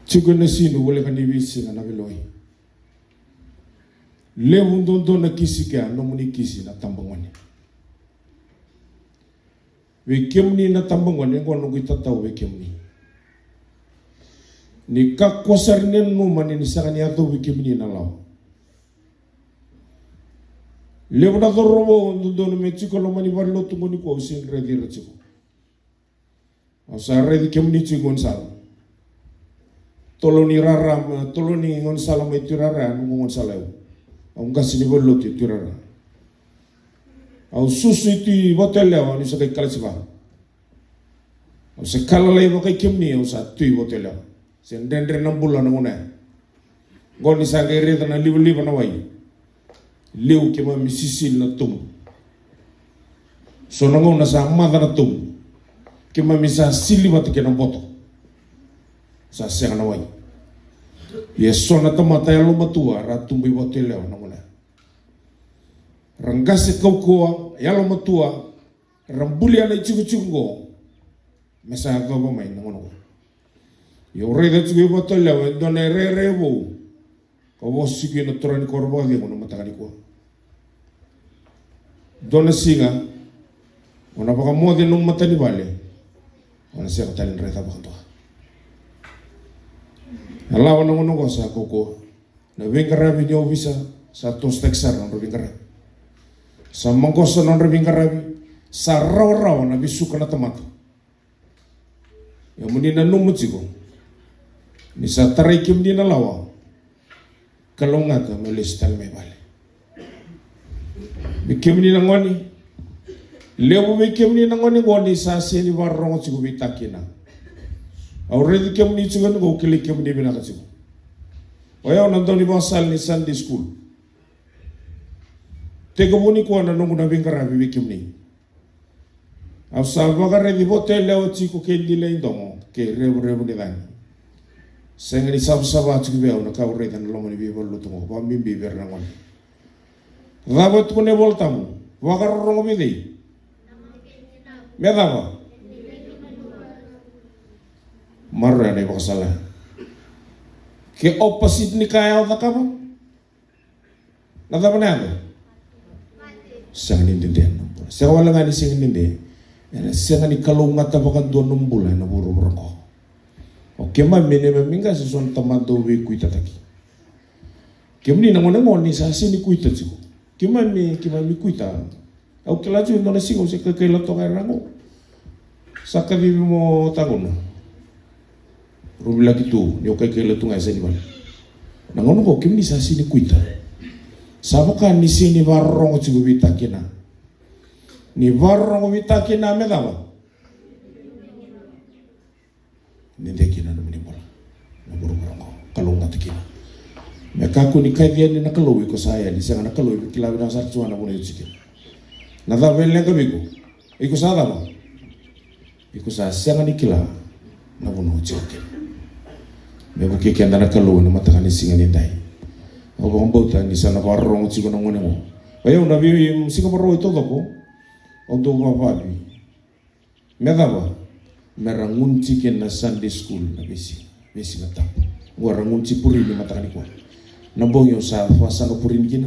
chigo na sinu wale kani wisi na belawai le undondo na kisi ka no muni kisi na tambangwane we kemni na tambangwane ko no kita tahu we kemni ni ka kosarnen no mani ni sakani ato we kemni na law le wada robo undondo no mechi ko lo mani warlo tu moni ko sin redi rachiko asa redi kemni chi gonsal toloni rara toloni gonsal mai turara no gonsal ang kasi ni bolo ti turara au susu ti botelle au ni sa kai kalasiba au se kalalai ba kai kimni au sa tu botelle sen dendre na bulan ngona goni sa kai re na libu na wai liu ke ma misisil na tum so na ngona sa ma na tum ke ma misa sili bat ke na boto sa se na wai yeso na tamata ya loma tua ratumbi botele na ngona rangase kaukoa ya loma tua rambuli ana chiku mesa baba mai na ngona yo re da chiku botele do ne re bo ko bosiki na torani korbo ge ngona matakani ko dona singa ona baka mode nung matani vale ona se talin re ta bakto alawan ng unong sa koko na wingarabi ni obisa sa tos texar ng wingarabi sa mangkosa ng wingarabi sa raw na bisuka na tamato yung muni na numot sigo ni sa taray kim di na lawa kalungata malistal may bali bikim ni na ngoni lebo bikim ni na ngoni sa sini warong sigo bitakina already kem ni chugan go kili kem ni bina kachigo oya nando ni basal ni Sunday school tego buni ko na nungu na bingara bi kem ni au salva gare di botel o chico ke di le indomo ke rebu ni dan sengani sab chico be na ka ure dan lo mani bi bollo to ba mi bi ber na ngon rabot ko ne voltamu wagar rongo bi dei me daba marra ne bakasala ke opposite ni kaya o takamo nada banana sang nindinden sa wala nga ni sing ninde ena sang ni kalunga tabakan do numbula na buru ko o kema mene minga sa son tamado we kuita taki kemni na ngoni sa sini kuita chiku kema mi kuita au kelaju no na singo se ke lo to rango saka bibi mo taguna rumila gitu ni okai kele tu ngai seni bal na ngono ko kim ni sa sini kuita sabo kan ni sini varong chibu bitakina ni varong bitakina me dawa ni dekina no ni bola na burung kalau nggak tekina mereka aku ni kai dia ni nak keluar ko saya ni sangat nak keluar kila bina sar cuana pun itu sikit na da velen ka biku iku sada ba iku sa sangat ni kila na pun sikit me buki kenda nak keluar na mata kan singa ni dai obo mbota ni sana warong chiku na ngone mo bayo na bi singa baro ito ko ondo ba bi me daba merangun chicken na Sunday school na besi ngata warangun cipuri ni mata kaniko na bongyo sa fasang purin kina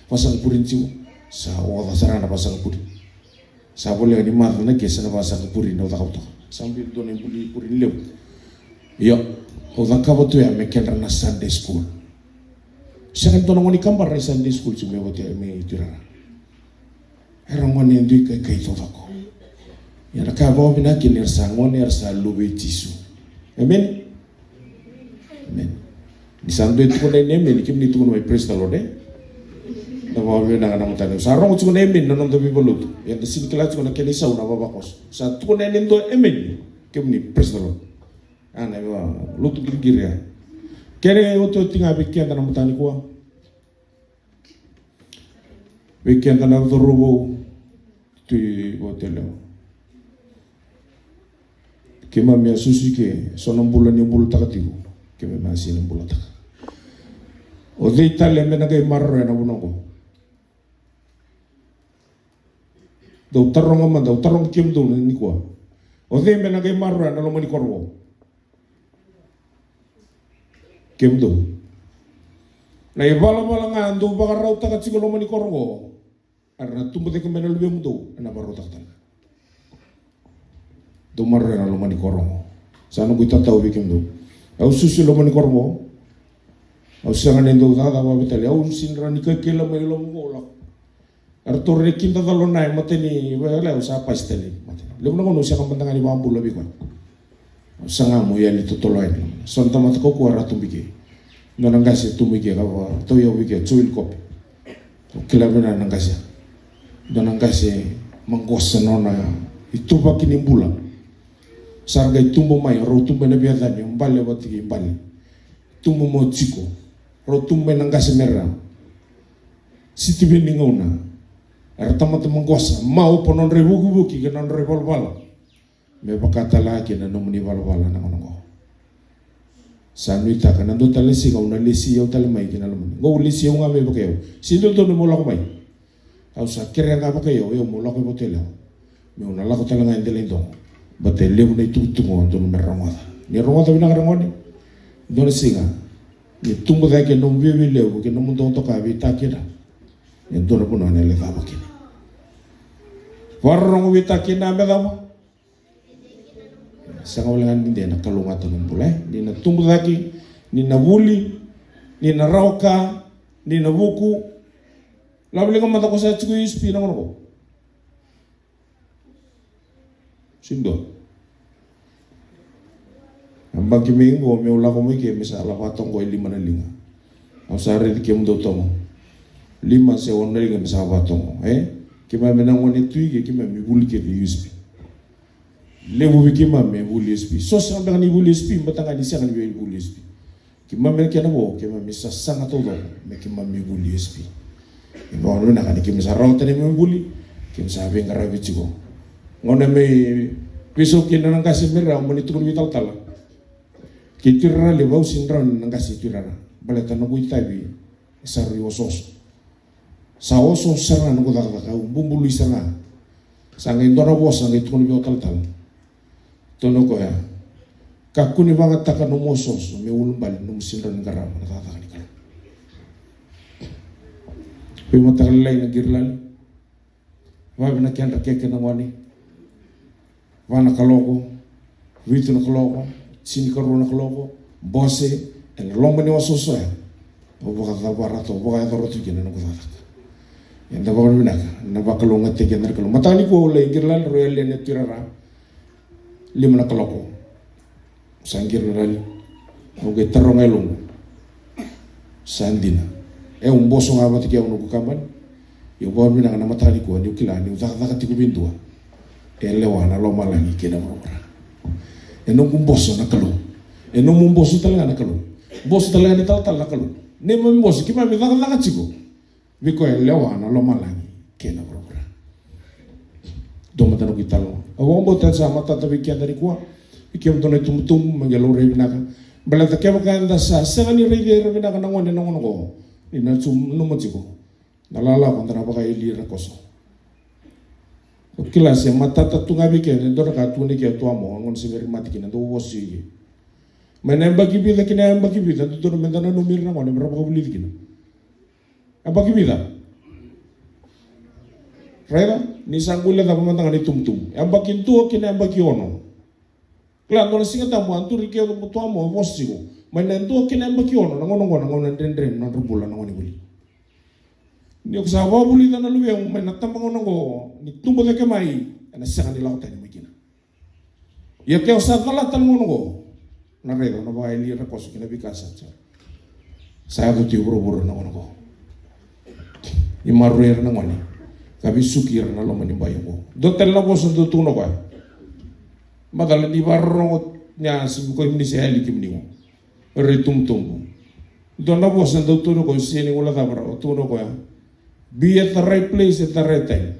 fasang purin ciu sa wala sarana fasang purin sa boleh ni mar na kesa na fasang purin na takau sambil don yang purin lew yo o takau tu ya meken na Sunday school sangat don ngoni kambar na Sunday school ciu me bote me turara era ngoni ndui kai to tako ya na ka bo bina kinir sa ngoni sa luwe tisu amen amen di santo itu ko nei men kim ni tu no praise the Lord na ba we na na mutane sa ro ko nei men no to bibolut ya de sin kala ko na keni sa una baba kos sa tu nei ndo amen kim ni praise the Lord ana wa lutu gir ya kere oto tinga bikia na mutane ko bikia na do robo tu botelo kema mia susi ke sonom bulan ni bulu takatiku keme masih nembula tak. O dei tale mena kay marro na bunoko. Do tarong man do tarong kim do ni ko. O dei mena kay marro na lo mani korwo. Kim do. Na ibala bala nga ando bagaraw takat siguro mani korwo. Arna tumbude ko mena luwe mudo na baro taktan. Do marro na lo mani korwo. Sana ko itataw bikim do. Au susu lo mani kormo au sangan endo da wa betali au sinra ni ke la me lo ngola artor re kinda da lo nai mateni wala au sa pasteli mateni le no sia kan pentanga ni bambu lebih kan sanga mo ya ni totoloin sonta mat ko ko ratu bige no nangase tumige ka wa to yo bige chuil kop kila bena nangase do nangase manggosa nona itu bakini bulan sarga itumbo mai ro tumbe na biadani mbale watiki mbale tumbo mo chiko ro tumbe na ngase merra siti bini ngona artama manggosa mau ponon rebuki ke non revolvala me bakata lagi na nomni valvala na ngono sanuita kana do talesi ka una lesi yo talmai kina lo ngo lesi yo ngabe bakeo sindo do mo la ko mai au sa kere nga bakeo yo mo la ko botela me una la ko talanga indele bate lebu na tutungo do no merangada ni rongada bina rangoni do singa ni tumbo da ke no vivi lebu ke no mundo to ka vita kira ni do no puno ne le daba kini warong vita kina me daba sanga ulangan ni de na kalunga to no bule ni na tumbo da ki ni na wuli ni na rauka ni na buku labli ko mata ko sa chiku ispi na ngono sindo ambang kimingo me ula ko me ke misala patong ko 5 na linga au sare di kem do tomo 5 se on linga misala patong kima me nang woni tuige kima mi buli ke di usb lebu kima me buli usb so sa bang ni buli usb batanga di sangan bi buli usb kima me ke na bo kima mi sa sanga to do me kima mi buli usb no no na kan kima sa rawta ni me buli kima sa be ngarabi chigo ngone me besok kena nang kasih merah meni tukun vital tala kitirra le bau sinran nang kasih tirara baleta no kuita bi sari osos sa osos sarna no kuda ka bumbulu isana sangai ndora bos sangai tukun vital tala tono ko ya kakuni banget takan no mosos me ulum bal no sinran garam na tata ni kala pe matal lain girlan wa bina kyan rakeke na wani wana kaloko vitu na kaloko sini karu na kaloko bose en lomba ni wasoso ya obo ka barato obo ka rotu kina na kuzata enda ba bina na ba kalonga te kina kalonga matani ko le girlan royal ne tirara 5 na kaloko sangir na Oke terong elung sandina un boso nga mati kia unu kukaman yo bo mina kana matali ko ni ukilani uzaka tiku bindua lewana lo malangi kena mora nung boso na kalu nung boso talaga na kalu boso talaga ni tal na kalu ne mo boso kima mi zaka chiko biko lewana lo malangi kena mora do matano kitalo awon bota sa mata tabi kia dari kwa ikiam to na tumtum mangelo rebinaka balata kema kanda sa sangani rebinaka na ngone ngono ko ina sum no motiko nalala kontra baka ili rakoso kilase matata tunga bike ne dora ka tuni ke to amo ngon siberi matiki na do wosi mena bagi bila kina bagi bila to dora mendana no mirna ngone berapa beli kina bagi bila rela ni sangule da pamantanga ni tumtum bagi tu kina bagi ono klan no singa tamu anturi ke to amo wosi ko manento kina baki ono ngono ndren no rubula ngoni buli ni ko sa buli na luwe man natamba ngono go ni tumbo de kemai ana sanga ni lauta ni mikina ya ke sa kala tan ngono go na redo no ba ili ra koso kina bikasa sa do ti buru na ngono go ni maruer na ngoni kabi sukir na lo mani bayo go do tel na boso do tuno ba madal ni barro nya sim ko ni se ali kimni go retumtumbu dona bosa do tuno ko sini wala dabra o tuno ko ya be at the right place at the right time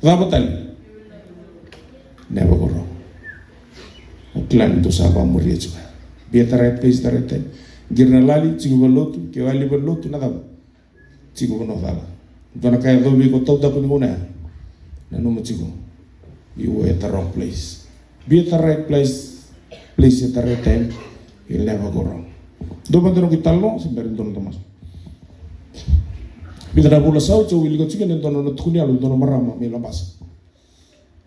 daba tal never go wrong klan to saba muri juga be at the right place at the right time girna lali cigo balotu ke wali balotu na daba cigo no daba dona kaya do bi ko tawda ko ni muna na no mo cigo you were at the wrong place. Be at the right place at the right time, you'll never go wrong. Do bandero kita lo, sebenarnya dono Thomas. Bila dah bola sau, cuma wilgo cikan dan dono tukuni alu dono marama melambas.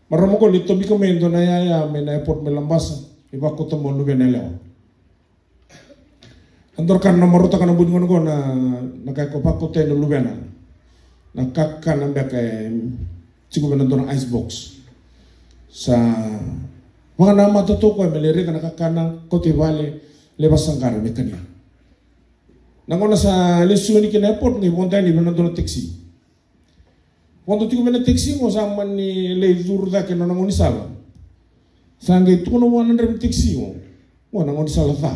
Marama ko lito biko men dono ya men airport melambas. Iba ko temo lu beneleo. Antor karena marota karena bunyi ngono na kay ko pakko te lu bena. Na kakka na mbeke ciku bena dono icebox. Sa mga nama totoo ko meleri kana kakana kote vale lebas sangkara mekania nangona sa lesu ni kina airport ni bonta ni bena dono taxi quando tigo bena taxi mo sa man ni le durda ke nona ngoni sala sange tuno mo nan taxi mo nangoni sala fa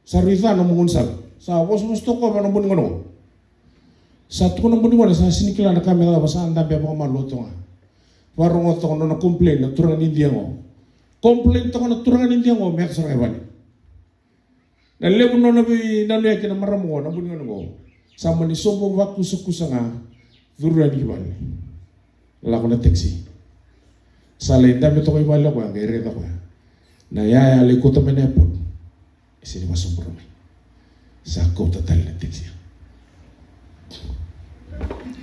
sa riza no ngoni sala sa bos to ko bena boni ngono sa tuno boni ngono sa sini kila na kamera ba sa anda be ba maloto warung oto na complain na turangan India ngo complain to na turangan India ngo mek sa ewan na lebu no na bi nanu yakin na maramo na bunyo ngo sama ni sobo waku sukusanga duran giban la ko na taxi sala inda me to ko ibala ko ngere to ko na ya le ko to mena pot isi ni masumpro me sa ko total na taxi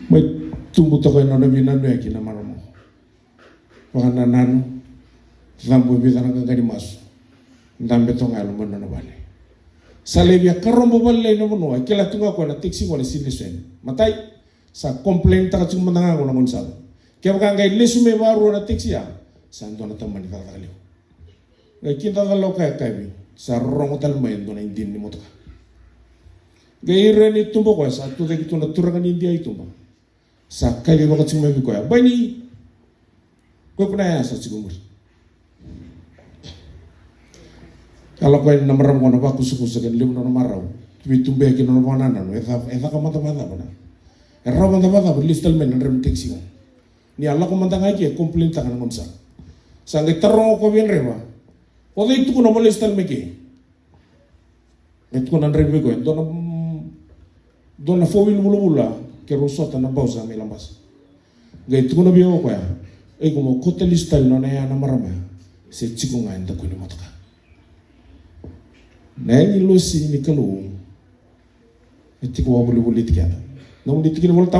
mai tumbu to ko no na bi nanu yakin na maramo Panganan zambu bisa nangkari mas, ndambe to ngalo mono na bale. Salebia karombo bale no mono, kila tunga ko na taxi mo na sinisen. Matay sa complaint ta chung mananga ko na monsal. Kaya kang lesu me baru na taxi ya, sando na tamani ka kaliw. Ngai kita dalo kaya kabi, sa rongo tal mo yendo na indin ni mo to. Gai reni tumbo ko sa tu de kitu na turangan India itu ba. Sa kaya ko chung me ko ya. Bani kau pernah ya sa sigumur. Kalau kau yang nomor mana aku suku sekian lima nomor marau, tapi tumbe kini nomor mana nano, esa kamata mana, error mata listal men rem taxi. Ni Allah kau mantang aja komplain tangan konsa. Sangat terong kau bien rema. Kau itu kau nomor listal meke. Itu kau nanti rem kau, dona fobil bulu ke rusot na pausa melambas. Gak itu kau nabi kau ya. Como kote listal no na na marama se chiku nga nda kuni motoka na ni losi ni kalu etiku wa buli tikana no ni tikini bol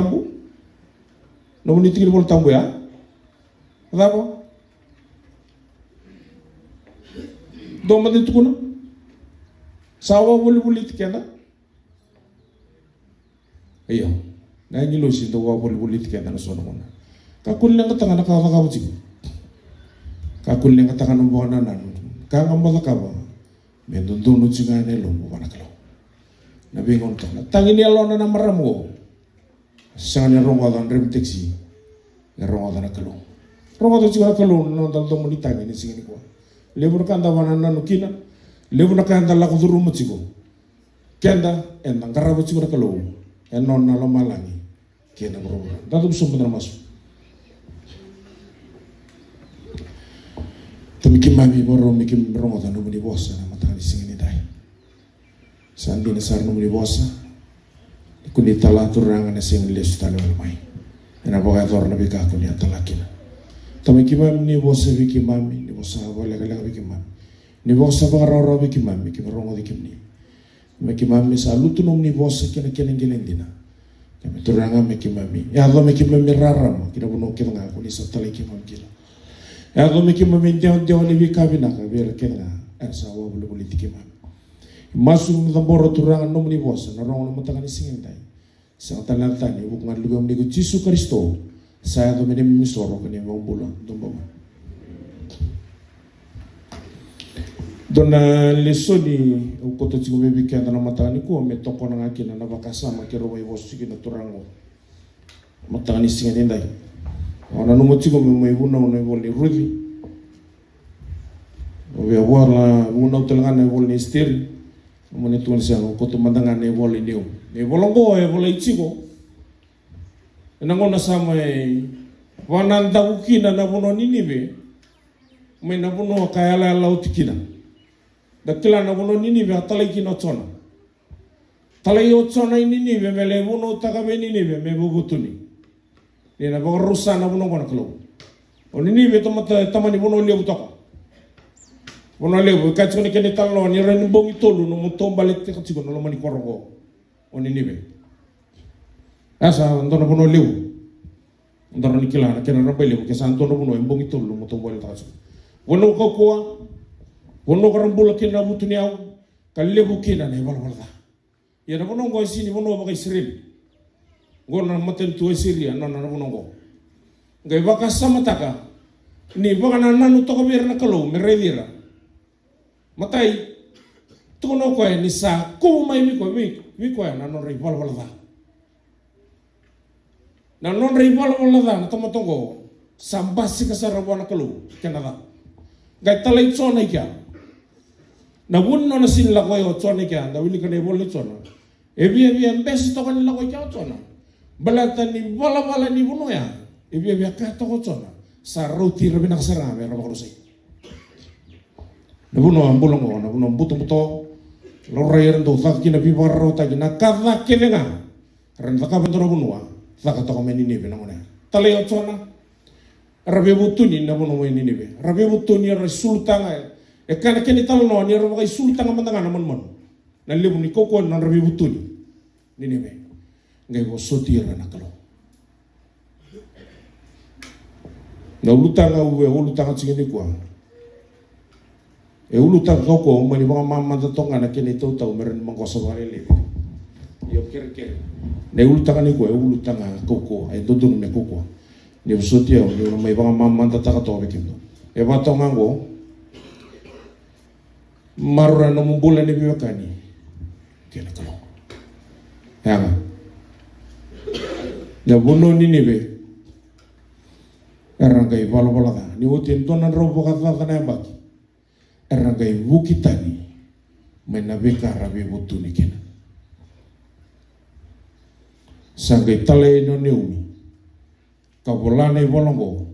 tambu ya dabo do ma ditu kuna sawa buli tikana ayo na ni losi do wa buli tikana no sono kuna kakul lang katanga nakakakaw sigo aku yang katakan nomor nanan kang ambal kaba mendundu cingane lo bukan kalau nabi ngontong tangin ya lo nana maramu sangat rongodan rem teksi rongodan kalau rongodan juga kalau nonton tong menitang ini sini kuah lebur kanda wana nanu kina lebur kanda laku turu mucigo kenda endang karabu cigo kalau enon nalo malangi kena berubah datu busum benar masuk tapi kimami boro mikim rongodan numuni bosa na matang di sini dai sandi nasar numuni bosa kundi tala turangan sing les talo mai ena boga tor na bika kundi talakina tapi kimami ni bosa biki mami ni bosa bola kala biki mami ni bosa bagaro biki mami ki rongo di kimni me kimami salutu numuni bosa kena gelendina kami turangan me kimami ya do me kimami raram kina buno kina kundi satale kimami kila ya do me kimami dia ni bika binaka biar kena asa wa bulu politiki mami masuk tamboro turangan numuni bosa na rongo na matang ni singin dai sa talatani bukan lugam ni Yesus Kristo saya do menem misoro kani mau bulan domba dona lesoni ko to cigo bebi kan na matani ko me toko na ngakina na bakasa makero wai bosu kina turango matani singin dai ona no motigo me mai buna no voli rudi o ve wala una utelanga na voli steri mone tuan siang ko to mandanga ne voli niu ne volongo e voli chigo nangona sama wananda ukina na buno ninibe me na buno kayala lautikina dakila na buno ninibe atalai kino chona talai o chona ninibe mele buno takabe ninibe me bugutuni ni na rusa na buno kona klo o ninibe tomata tamani buno leu toko buno leu kachoni kene talo ni ren bongi tolu no mutomba lek tigo no mani korogo o ninibe asa ndono buno leu ndono nikila na kena rabai leu ke santo no buno embongi tolu no mutomba lek taso wono ko kwa wono karambula kena butuni au kallebu kena ne wala wala ya na buno ngo sini buno ba Israel ngona maten tu Syria no na buno ngo ngai baka samataka ni baka na nanu to ko na kalo meredira matai tu no ko ni sa ko mai mi ko na no rei wala wala na non rei wala na tomo tongo sambasi ka sara wala kalo kenada gai talai tsona kya na wunno na sin la ko yo tsona kya da wili ka ne bolle tsona ebi mbesi to kan la ko kya tsona balata ni wala ni buno ya ebi ka to ko tsona sa roti rebe na sara me ra ko sei na buno ambulongo na buno buto lo rayeren do tak kina bi barro ta kina kaza kevenga ren ta ka bendoro buno ta ka to meni ni be na mona tale yo tsona rabe butuni na buno meni ni be rabe butuni ra sultanga e kana keni talo no ni ra ba sultanga mandanga na mon na lebu ni koko na rabe butuni ni be ngai bo sotira na kalo na ulutanga uwe ulutanga tsingeni kwa e ulutanga koko mani ba mama tonga na keni tau meren mangkosa bare le yo kere ne ulutanga ni kwa ulutanga koko ai dodon me koko ni sotia ni mai ba mama tataka to be kendo e ba tonga ngo marura no mumbula ni biwakani kena kalo ya na bono ni be erangai bala da ni wotin tonan robo kata na baki erangai bukitani mena beka rabe butuni kena sangai tale no neumi kabolane bolongo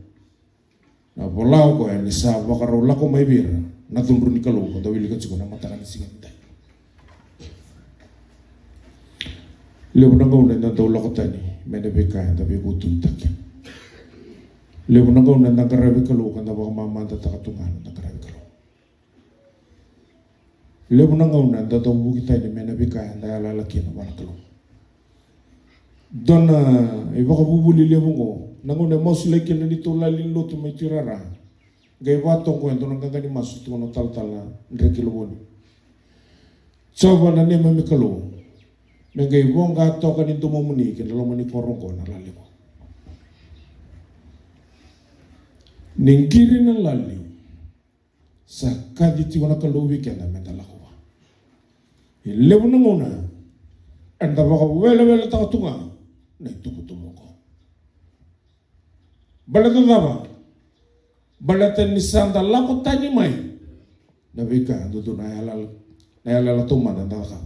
na bolao ko ni sa bakaro lako mai bira na tumru ni kalau ko dawili ka tsiko na matakan singan dai lebu nango na do lokotani mena beka da be butun takya lebu nango na karabe kalau kan da ba mama ta takatungan na karabe kalau lebu nango na da do bukitani mena beka da lalaki na bala kalau dona iba ka bubuli lebu ngo nango na mosle ken ni to lalin lo to mai tirara gai wato ko ento nanga ni masu to no tal ndreki lo boni coba na ne mami kalau me gai bonga to kan into momuni ken lo mani korongo na lali ko ningkiri na lali sakadi ti wana kalau weekend menda lakuwa lebu nangona anda baka wele ta tunga na tuku tumoko balata daba balata ni sanda lako tani mai na vika do na yala tuma na ndaka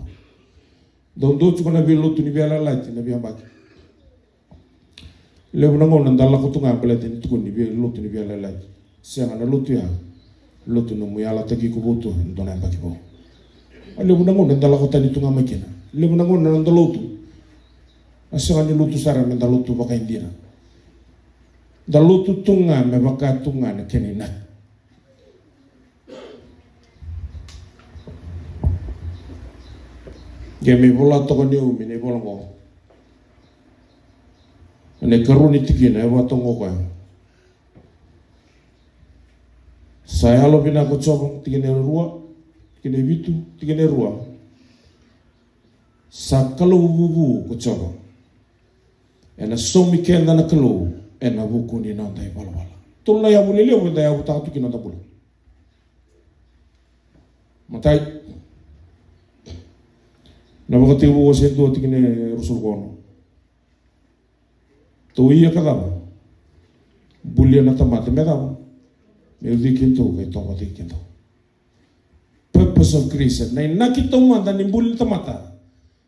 do chuko na bilu tu ni biala lati na biambaki lebu nangona ndala ko tunga balata ni tuku ni bilu tu ni biala lati sianga na lutu ya lutu no muyala tagi ko butu ndona mbaki bo lebu nangona ndala ko tani tunga makina lebu nangona ndala lutu asanga ni lutu sara men ndala lutu baka indira dalutu tunga me baka tunga na kenina gemi bola to ni umi ne bola mo ne karuni tikina e wato ngoko saya lo bina ko coba tikine rua tikine bitu tikine rua sakalo bubu ko coba ena somi kenda na kalo ena buku ni nanda i bala tulla ya bulele wenda ya buta tu kinanda bulu matai na wakati wo sento tikine rusul kono to iya kada bulia na tamate meda me dikinto ke to pati kinto purpose of Christ na nakito manda ni bulia tamata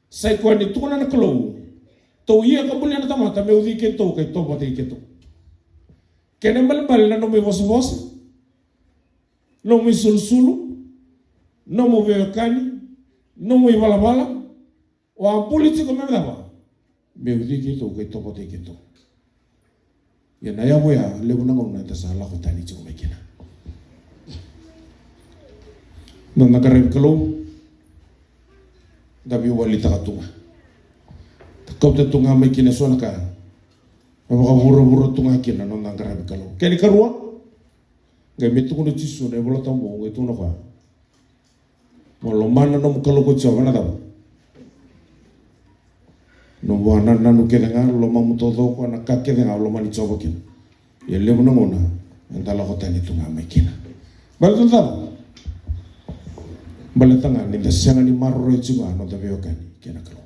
sai ko ni tukuna na klo to iya ka bulia na tamata me dikinto ke to pati kinto kene bal na no me vos no me sulsulu no mo veokani no mo bala o politiko me daba me dikinto ke to pati kinto ya na ya wea le una ngona ta sala ko tani chu mekina non na kare kalo da bi wali ta tunga ko ta tunga mekina so na ka ba ka buru tunga kina non na kare kalo keni karua ga metu ko chi su ne bolo tambo ngai tu no ka mo lo mana no kalo ko cha na da no wana nanu kedenga lo mamu todo ko na ka kedenga lo mani chobo kin ye le bona ngona ndala ko tani tunga mekina bal tanda bal tanga ni dasanga ni marro chuga no da veo kani kena kalo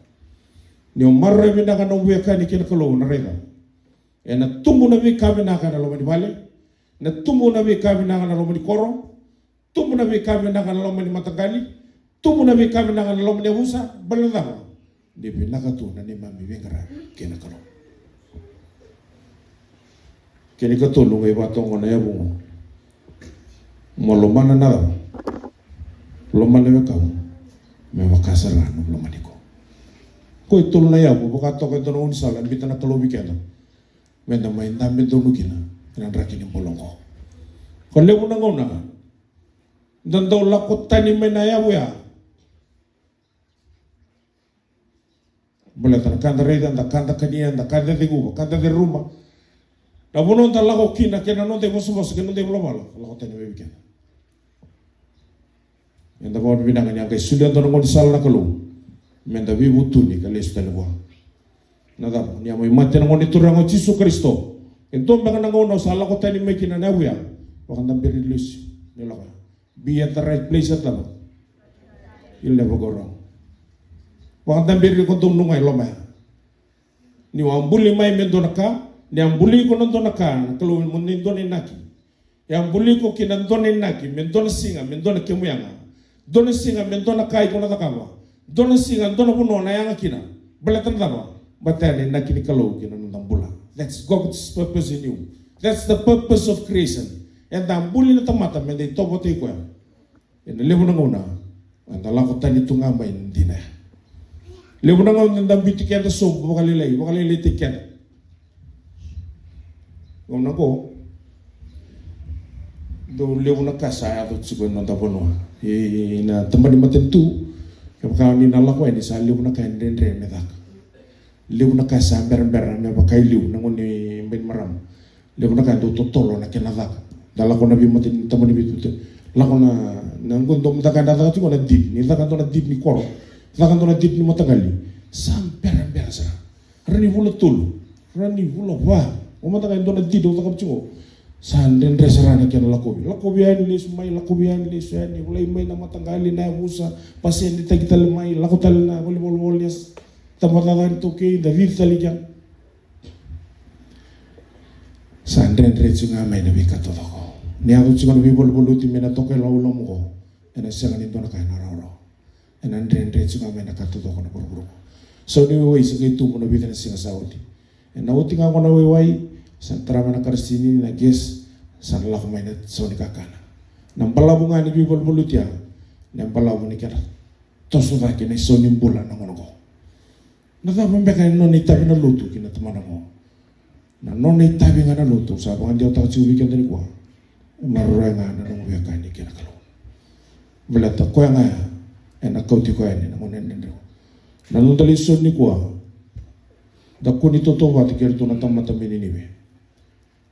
ni o marro mi daga no veo kani kena kalo na rega ena tumbu na vi kabe na kana lo mani vale na tumbu na vi kabe na kana lo mani koro tumbu na vi kabe na kana lo mani matagali tumbu na vi kabe na kana lo mani husa bal tanda di binakatu na ni mami wengara kena kalo keni kato lunga ibato ngona ya bungo mo lomana na lomana we kau me wakasara no lomani ko itu na ya bu baka to ko dono unsala bitana kalo bikela menda mai ndambe donu kina nan rakini bolongo ko lebu na ngona dan do la ko tani mena ya bu ya boleh kanda reda anda kanda kania anda kanda de guba kanda de rumba da bono anda lago kina kena no de bosu que no de global lago tani we weekend enda bo bina ngani ngai sudah ando ngol sal na kalu menda vi butuni kale stelwa nada ni amo imate ngoni turango Yesus Kristo ento mbanga ngono sala ko tani me kina na wiya wakanda beri lus ni lago be at the right place at labo you'll never go wrong wakanda beri ko dum nungai loma ni wambuli mai mendonaka ni ambuli ko nondonaka kalau mendoni naki ya ambuli ko kinandoni naki mendona singa mendona kemuyanga dona singa mendona kai ko natakawa dona singa dona puno na yanga kina belatan daba batane naki ni kalau kina nondambula that's God's purpose in you that's the purpose of creation and ambuli na tamata mende tobote ko en lebu ngona andala ko tani tunga mai ndina lebu na ngau ndam bitikenda so bakali tikenda ngona ko do lebu na kasa do tsigo no da bono na tambani matentu ka ni na la ko ni sa lebu na kan dendre me dak lebu na kasa ber me bakai lebu na ngoni ben maram lebu na kan do totolo na kena dak dala ko na bi matin tambani bitu la ko na ngon dom da kan da tu na dip ni da kan do na dip ni koro da kan do na dip ni matagali sampai sa rani vula tul rani vula wa o mata kan do na dip do ka pcho Sanden resarana kena lakobi ani sumai lakobi ani suani mulai mai nama tanggali na busa pasien di kita lemai lakotal na bol nias tamatagan toke David talikan sanden resunga mai na bikato toko ni aku cuma bol ti mena toke laulo mo ena sangan itu nak kana roro ena resunga mai na kato toko na buru so ni wei segitu mo na bitan singa saudi ena utinga ko na wei santra mana karsini na ges sanlah kumaina soni kakana nam palabunga ni bibol bulutia nam palabu ni kera tosu ta kene soni bulan na ngono na ta pembeka noni tabi na lutu kina temana mo na noni tabi ngana lutu sa bangan dia ta ciubi kan tadi kwa marurenga na no beka ni kina kalau belata ko nga ena kauti ko ene na monen ndo na nundali soni kwa da kuni toto wa tikerto na tamata menini be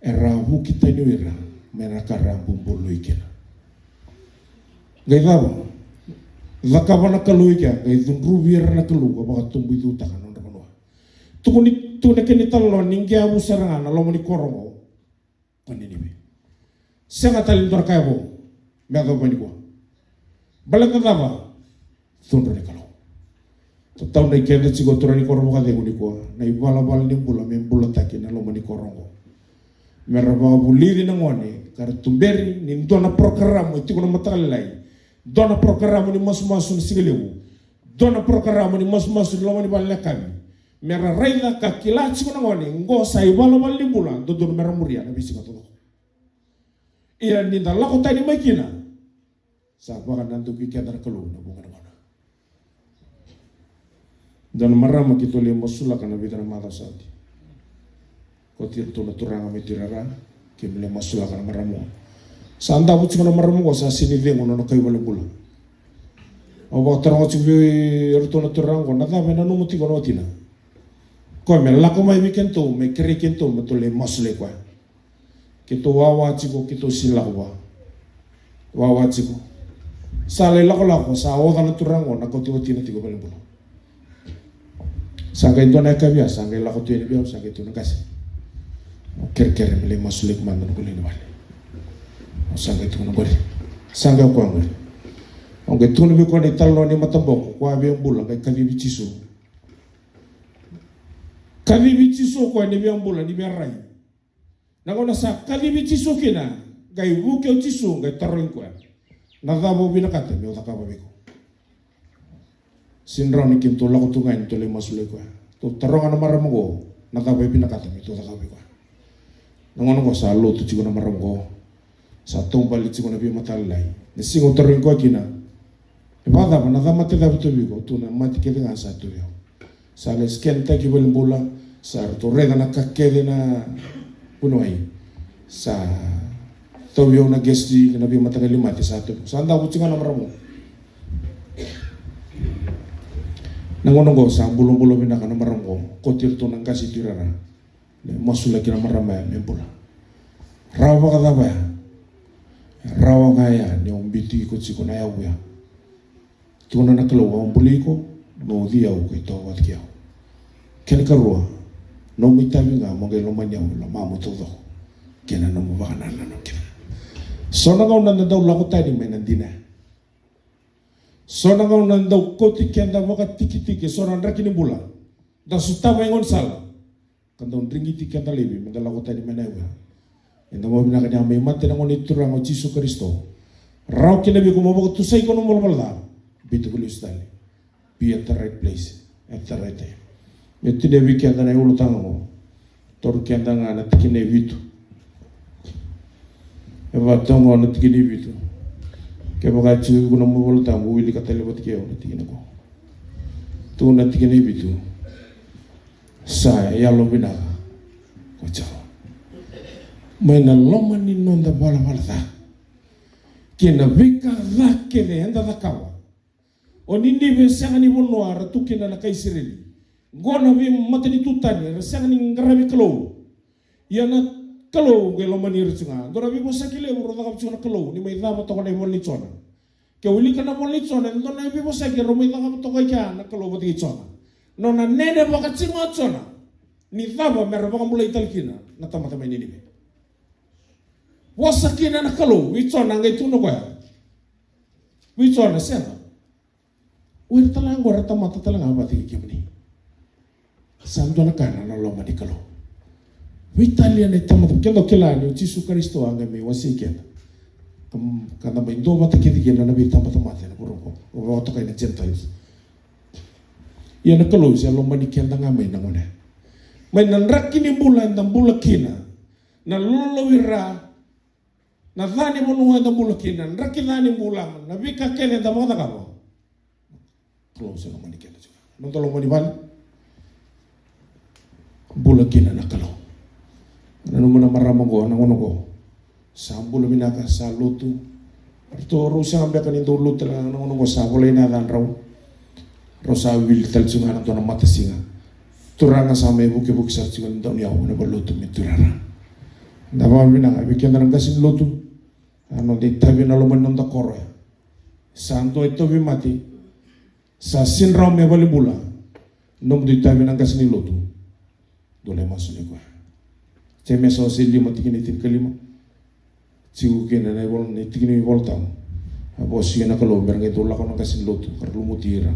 era hu kita ni wira mena karang bumbulu ikena gaidaba zakaba na kalu ikya gaidun rubir na kalu ka baka tumbu itu takan onda kanwa tukuni tu nekeni tallo ningya busaranga na lomo ni korongo panini be senga talin tor kaybo mega bani ko balaka daba tunro ni kalu taw na kende ci gotora ni korongo ka de ni ko na ibala bal ni bula men bula takina lomo ni korongo meraba buliri na ngone kar tumberi ni dona program itu kono matalai dona program ni mas-masun sigelewu dona program ni mas-masun lo ni balle kami mera raila ka kilachi kono ngone ngo sai bala balli bulan do don mera muria na bisi kato ira ni da lako tani makina sa baka nantu ki kadar kelu na bunga ngona don marama kitole masula kana bidana mata saati kotir tu naturanga mitirara kemle masula kana maramu sanda buci kana maramu ko sa sini vengo no kai bole bula o ba tarango ci erto naturango na ta mena no muti kono tina ko me la ko mai mikento me kre kento me to le masle kwa kito wawa ciko kito silawa wawa ciko sale la ko sa o da naturango na ko ti tina ti ko bole bula sanga indona kabia sanga la ko ti ni bia sanga tu na kasi ker mele masulik mandan ko leni wale sanga itu no bari sanga ko ngori onge tunu bi ko ni tallo ni matambok ko abe mbula ngai kabibi ciso ko ni bi mbula ni bi rai na ko na sa kabibi ciso kina gai buke ciso ngai taroin ko na dabo bi na kate mi otaka ba ko sinra ni kinto la ko tunga ni tole masulik ko to taronga na maramongo na dabo bi na kate mi to otaka ba ko nangono ko sa lo tu cigo na marongo sa tombali cigo na bi matalai ne singo torin ko kina e bada na da mate da bitu bigo tu na mati ke dengan satu yo sa le skenta ki bol bola sa to rega na kakke na punoi sa to yo na gesti na bi matagali mati satu sa anda bucinga na marongo nangono ko sa bulong-bulong na kana marongo ko tirto nang kasi tirara masula kina marama membula rawa kadaba rawa ngaya ni umbiti ko tsiko na yawu ya tuna na kalo wa umbuliko no dia u ko to wat kiao ken karua no mitabi nga mo ngelo manyaw la mamo to do kena no mo bana na no kena sona ga unanda daw la ko tani menandina sona ga unanda ko tikenda mo ka tiki sona ndrakini bula da sutama ngon sala kandong ringi tikanda lebi mandala ko tani menewa enda mo bina kanya may mate na ngoni turang o Jesu Kristo raw kinabi ko mo tu sai ko no molbalda bitu kulis dali be at the right place at the right time metti de weekend na ulo tango tor kenda nga na tikine bitu e va tongo na tikine bitu ke baka chu ko no molbalda mo wili ka tele bot ke o tikine ko tu na tikine bitu sa ya lo bina ko chao mena loma ni nonda bala da kena vika vake de enda da kawa onindi be sangani bonno ara tukina na kaisireli gona be matani tutani sangani ngarabe kalo yana kalo ge loma ni rutsunga dora be bosakile ro da kapchuna kalo ni mai dama to na bolni chona ke uli kana bolni chona ndona be bosakile ro mai da to ka na kalo boti chona nona nene baka chingotona ni vava merba mulai talkina na tamata mai ni be wasakina na kalau wichona ngai tuno kwa wichona sena wer talang gora tamata talang abati kimni santo na kana na loma di kalau witalia ne tamata kendo kelani Yesu Kristo anga me wasikena kana ba indo bata kiti kena na bi tamata mate na buroko o to kaina gentiles ya na kalau sia loma di kenda ngamai na ngone mai nan rakini bulan dan bulakina na lolowira na dhani monua da bulakina raki dhani bulan na vika kene da moda kamo close no mani kene juga non tolo mani ban bulakina na kalau na no mona marama go na ngono go sambul minaka salutu to rusa ambe kan indo lutra na ngono go sabule na dan raw rosa wil tel sunga na to na mata singa turanga sama ibu ke buki sarci kan ndo niaw na balutu miturara na ba minaka bikenda nang kasin lutu ano di tabi na luman ng dakoro santo ito mati sa sinraw me balibula nom di tabi ng kasni lotu dole masuk ko teme so sili mati kini tin kalima ciu kena na bol ni tikini bol tam abo siena kalau mereng itu lakon ng kasni lotu karlu mutira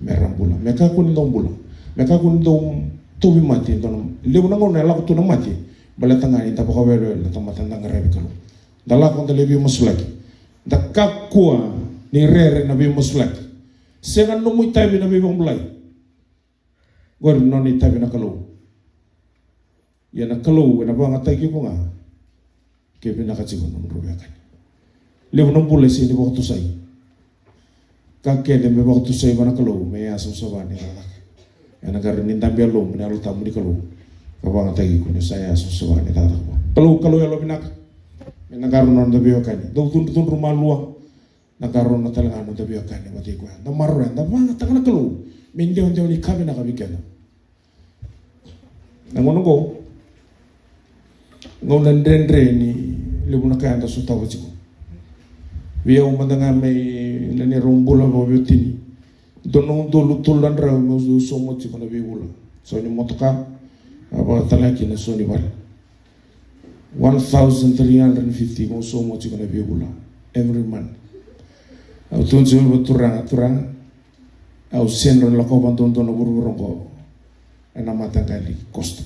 meram bula meka kun dong bula meka kun dong tubi mati don lebu na ngone la ko mati bala tangani ta ko welo la tamatan ng rebi kalau dala kon lebi muslaki da kakua ni rere na bi muslaki sengan no muy tabi na bi bomblay gor no ni tabi na kalau ya na kalau na ba ngata ki ko nga ke bi na ka chigo no robe kan le no pule si ni waktu sai ka ke de me waktu sai bana kalau me ya so so bani ya na gar ni tambi lo me na lo tamu di kalau ka ba ngata ki ko ni saya so so bani ta kalau ya lo binak nagaron na dabiyo kani do tun rumah luang nagaron na talaga na dabiyo kani mati ko na maruan na mga taka na kalu min diyon ni kami na kabigyan na ngono ko ngonan dendre ni libu na kaya anda sutaw ko biya umandanga may nani rumbula mo bitini donong dulu tulan raw mo so mo ko na bibula so ni motoka aba talaki na so ni bal 1,350 mo so mo chiko na bibula every month au tunjo turang au senro la ko bandon don buru ko ana matanggali cost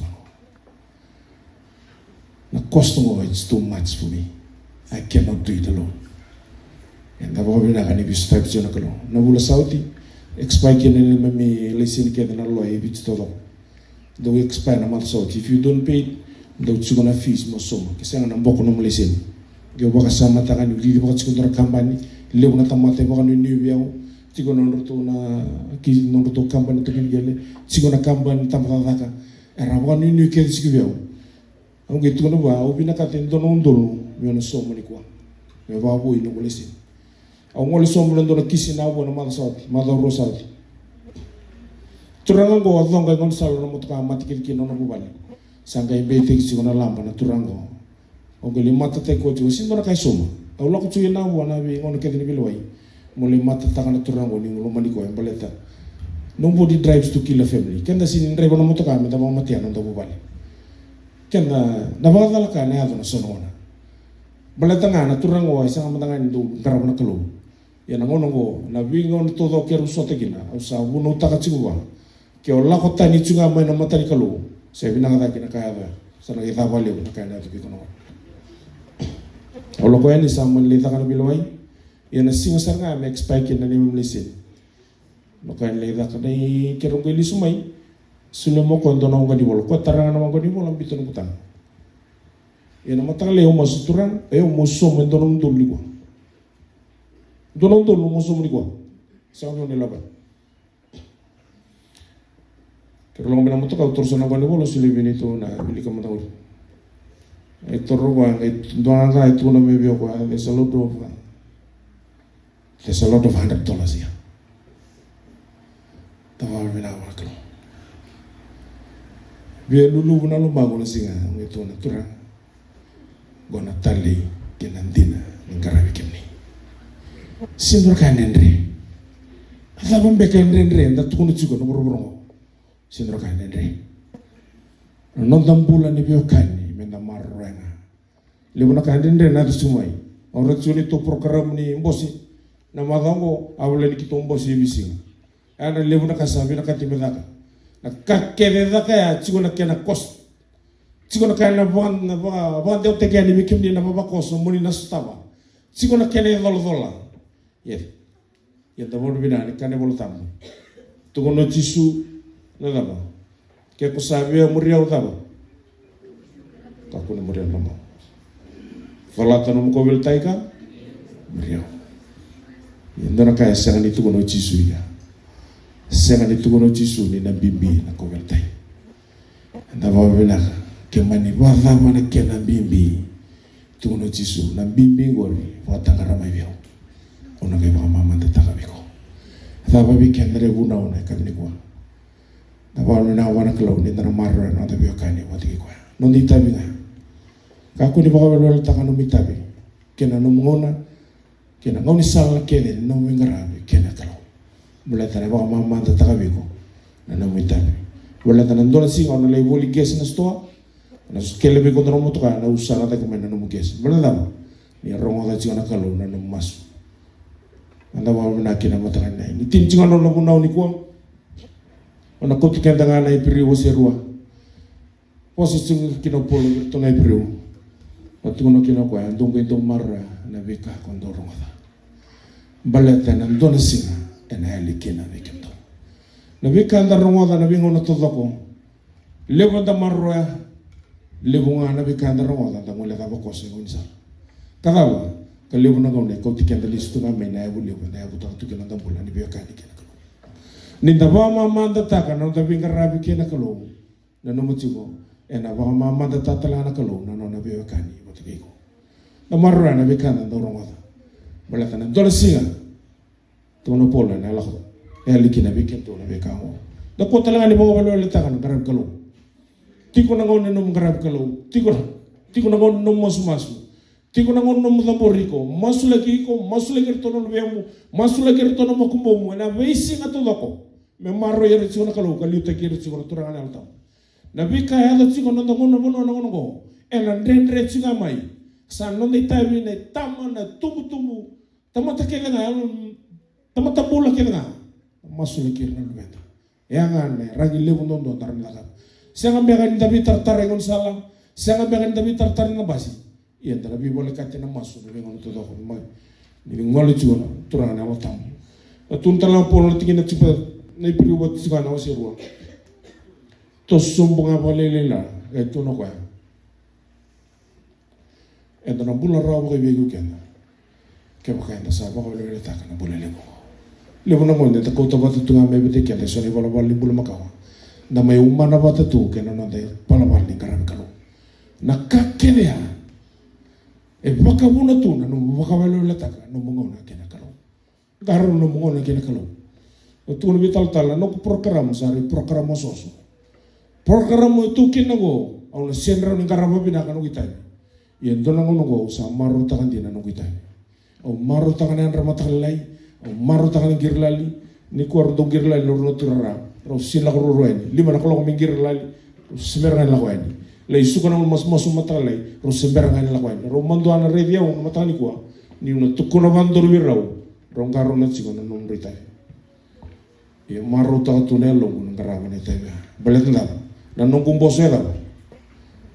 na cost mo it's too much for me I cannot do it alone and the bobi na kani bis type jona kalo na bula sauti expire kene me listen ke na lo e bit todo do expire na mat sauti if you don't pay do chugona fees mo somo kisa na mboko no listen ge baka sama takani li baka chukondra kampani lebu na tamate baka ni biao tigo non roto na ki non roto kampani to gele tigo na kampani tamata ka era baka ni ke tigo biao ang gitu no ba ubina ka tendo non dolo mi no somo ni kwa me ba bo ino listen ang ngol somo ndo na kisi na bo na ma sauti ma do rosati turanga go adonga ngon salo no mutka matikil ki no no bubali sangkai betik si kona lamba na turango o geli mata te ko tu sin na kai soma au la ko tu na wana bi ngon ke ni bilwai mo le mata ta kana turango ni lo mani ko en baleta nobody drives to kill a family kenda sin rebo no moto ka me ta mama tiano ndo bubali kenda na ba dala ka na na sonona baleta ngana turango ai sanga mata ngani do garab na kalo ya na ngono go na bi ngon todo ke ruso te kina au sa buno ta ka chiwa ke o la ko tani chunga mai na mata ni kalo saya bilang kata kita kaya apa, sana kita balik nak kaya itu kita nak. Kalau kau ini sama lita kan bilawai, ia nasi ngasar kan, make spike yang ni memelisin. Maka lita kan ni kerong kali sumai, sudah mau kau donong kau di bola, kau terang nama kau di bola bitu nukutang. Ia nama tak leo masuk turang, musuh mendonong dulu kau. Donong dulu musuh ni kau, siapa yang dilakukan? Pero long bina mo to ka utor sa naban mo lo sili binito na bili ka matawid. Ito ruwa it doan ka ito na maybe ko there's a lot of $100 here. Tawal bina wa ko. Biya lulu na lumago na singa ito na tura. Gona tali kinandina ng karabi kimni. Sindur ka nendre. Asa bombe ka nendre nda tukuno chigo no boro sindro kan nendre non bulan ni bio kan ni menda marrenga lebu na kandende na sumai orang cuni tu program ni mbosi na magango awle ni kitu mbosi bisinga ana lebu na kasabi na katimedaka na kakere daka ya chigo na kena kos chigo na kana van de teke ni bikim ni na baba koso muni na staba chigo na kene dola yes ya da bol bina ni kane bol tamu tu kono jisu na daba ke ko sabi muria utaba ka ko muria mama fala tanu ko bil taika muria yendana kaya sangan itu kono jisu ya sangan itu kono jisu ni na bibi na ko bil tai na ba bina ke mani ba mana ke na bibi tu kono jisu na bibi gori wa takara mai bio ona ke ba mama ta biko ta ba bi kendere una kan ni kwa ta ba na wana klau ni na marra na ta bio kani wa ti kwa non di tabi na ka ku ni ba ba lo ta kanu mi tabi kena no mona kena ngoni sala kene no mingarabi kena klau bula ta ba mama ta biko na no mi tabi bula ta ndona si ona le boli ges na sto na skele be ko no mo to ka na usana ta ko na no ges bula ta ni rongo ta china kalo na no mas anda ba na kina mata kana ni tin china no no na ni ko ona ko ti kenda ngana i priwo serua poso chung kino polo to na i priwo atu no kino ko andong ito marra na bika kondoro ngada baleta na ndona singa ena ali kina vikendo na bika ndar ngada na bingo no todo ko levo da marra levo ngana bika ndar ngada da ngole ka bako se ngonisa kadawa ka levo na ngone ko ti kenda listu na mena e levo na e buta tu kina da bola ni bika ni kina ninda ba mama da taka na da binga rabi kena kalo na no mutiko ena ba mama da tatala na kalo na no na be kani mutiko na marra na be kana do ronga bala kana do singa to no pola na la ko e likina be kento na be kamo da ko tala ni ba ba le taka na garab kalo tiko na ngone no garab kalo tiko na ngone no masu tiko na ngone no mudamboriko masulaki to no bemu masulaki to no makumbo na be singa to doko me marro yere tsona kalo kali utakire tsona turanga alta na bika ya da tsona ndo ngono go ela ndendre tsika mai sa no de tabi ne tamana tumu tamata kele na tamata bola kele na masule kire na beta ya ngane ragi lebu ndo tar na ka senga be kan dabi tartar ngon sala senga be kan dabi tartar na basi iya dabi bola katina masu be ngono to do mai ni ngolo tsona turanga na watam tuntala polo tingina tsipa na ipriu bat sikana o serua to sumbunga balela eto no kwa endo na bula rawo ke begu kena ke bakanda sa ba le le takana bulele ko le bona monde ta ko to bat tunga me bete ke so ne bala bala bula makawa na mai umana bat tu ke no de bala bala ni karan kalo na kakelea e baka buna tu na no baka bala le takana no mongona ke na kalo garu no mongona ke na kalo tu no vital tala no program sari program soso program itu kinago au senra ni garaba bina kanu kita yendo nango go sa maru takan dina no kita au maru takan an ramata lai au maru takan girlali ni ko do girlali no turara ro sila ko roeni lima na ko mi girlali semeran la koeni le isuko na mas mata lai ro semeran la koeni ro mando ana revia un matani ko ni una tukuna vandor wirau ro ngaro na tsiko na no mrita e maru ta tunelo un garaba ne tebe belet nda na nunggu bosela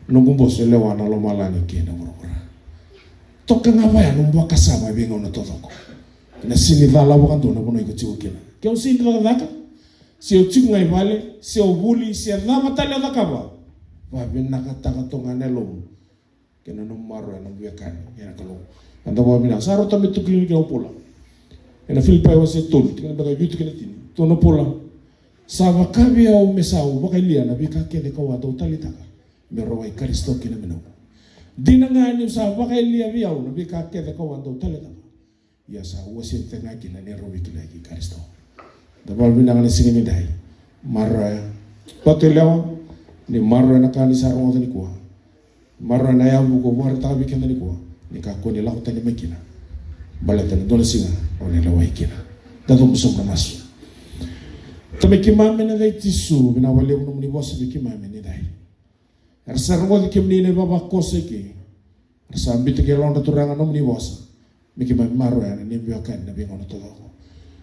nunggu bosele wana lo malani kena borobora toka ngava ya numba kasama bingo na totoko na sini vala bukan dona bono iko chiku kena ke o sini daka si o chiku ngai vale si o buli si a dama tale daka ba va binna kata katonga nelo kena no maro na biakan ya kalo anda ba bina saro tambe tukili ke opola ena filipa wa se tol tina daga yutu kena tini to no pola sava kabe au mesau bakalia na bika kene ko wa do talitaka mero ai Kristo kene meno dinangani sa bakalia biau na bika kene ko wa do talitaka ya sa wasi tenga kina ne rowi kila ki Kristo da bal binang ne singi dai marra patelewa ni marra na kani sa rongo ni ko marra na ya bu ko war ta bi kene ni ko ni ka ko ni la ko tani mekina balatan do singa on la wai kina da do muso na masu tame kimame na dai tisu bina wale uno mni bosa be kimame ni dai arsar mo ke mni ne baba kose ke Sambil tegelong turangan nom ni bosa. Miki maro ya ni biakan na bingon to ko.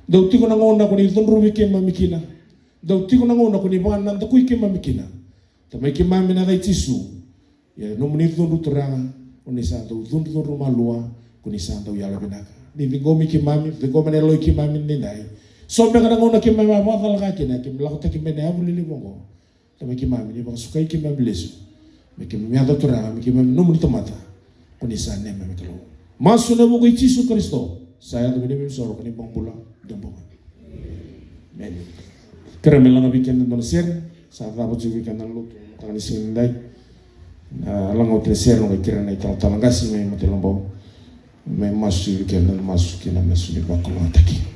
Daw ti ko nangona ko ni tunru miki mamikina. Daw ti ko nangona ko ni banan ta kuike mamikina. Tamai ki mami na dai tisu. Ya nom ni tunru turangan uni sa do tunru malua kuni sa do yala binaka. Ni bingo miki mami, bingo menelo ki mami ni dai. So be kana ngona ki mami ma dal ka kina ki mlako ta ki mene abu li bongo. Tamai ki mami ni ba sukai ki mami lesu. Miki mami ada turangan miki mami nom ni tomata. Kunisan nema mikalo. Masuk na buku Yesus Kristo. Saya tu bini soro kani bang pula dembongan. Amen. Kerana melang bikin dan share. Saat apa juga kan lalu tangan isi ndai. Lang hotel share ngai kira nai talang kasih mai mati lombau. Mai masuk bikin dan masuk kina masuk di bakal mataki.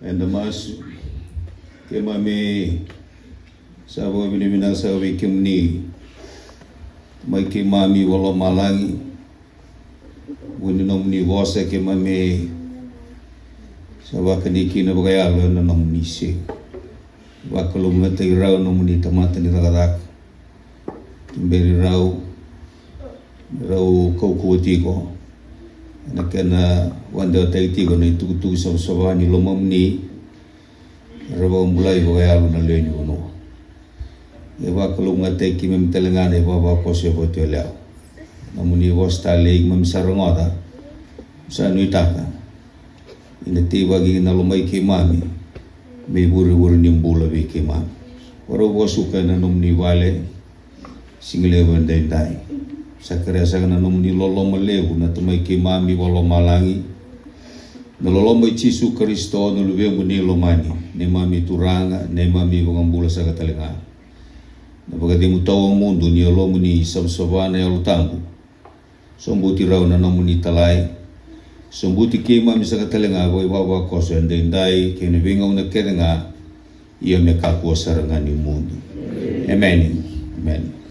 Endamas kemame sabo binimina sawi kimni mai kimami wala malangi wini nomni wose kemame sa wakaniki na bagayalo na namunisi wakalumata irao namuni tamata ni ragadak timberi rau kaukuwatiko na kena wanda taitiko na itukutuki sa sabani lomamni rawa mulai bagayalo na leonyo no wakalumata ikimem telengana baba kose botelao namuni wastalik mamsarangota sa nuitaka inatiba gi nalumay kay mami may buri-buri nimbula bi kay mami waro wasuka na numni wale singlewan day sa keresa na numni lolo malebu na tumay kay mami walo malangi nalolomay Jesu Kristo nuluwe mo ni lomani ni mami turanga ni mami wangambula sa katalinga na pagkati mo tawang mundo ni alomo ni sabsabana ya lutango sombuti raw na namuni talay sombuti kema misa katalenga boy baba koso ndai kene bingaw na kerenga iya mekakuwa sarangan ni mundo. Amen. Amen.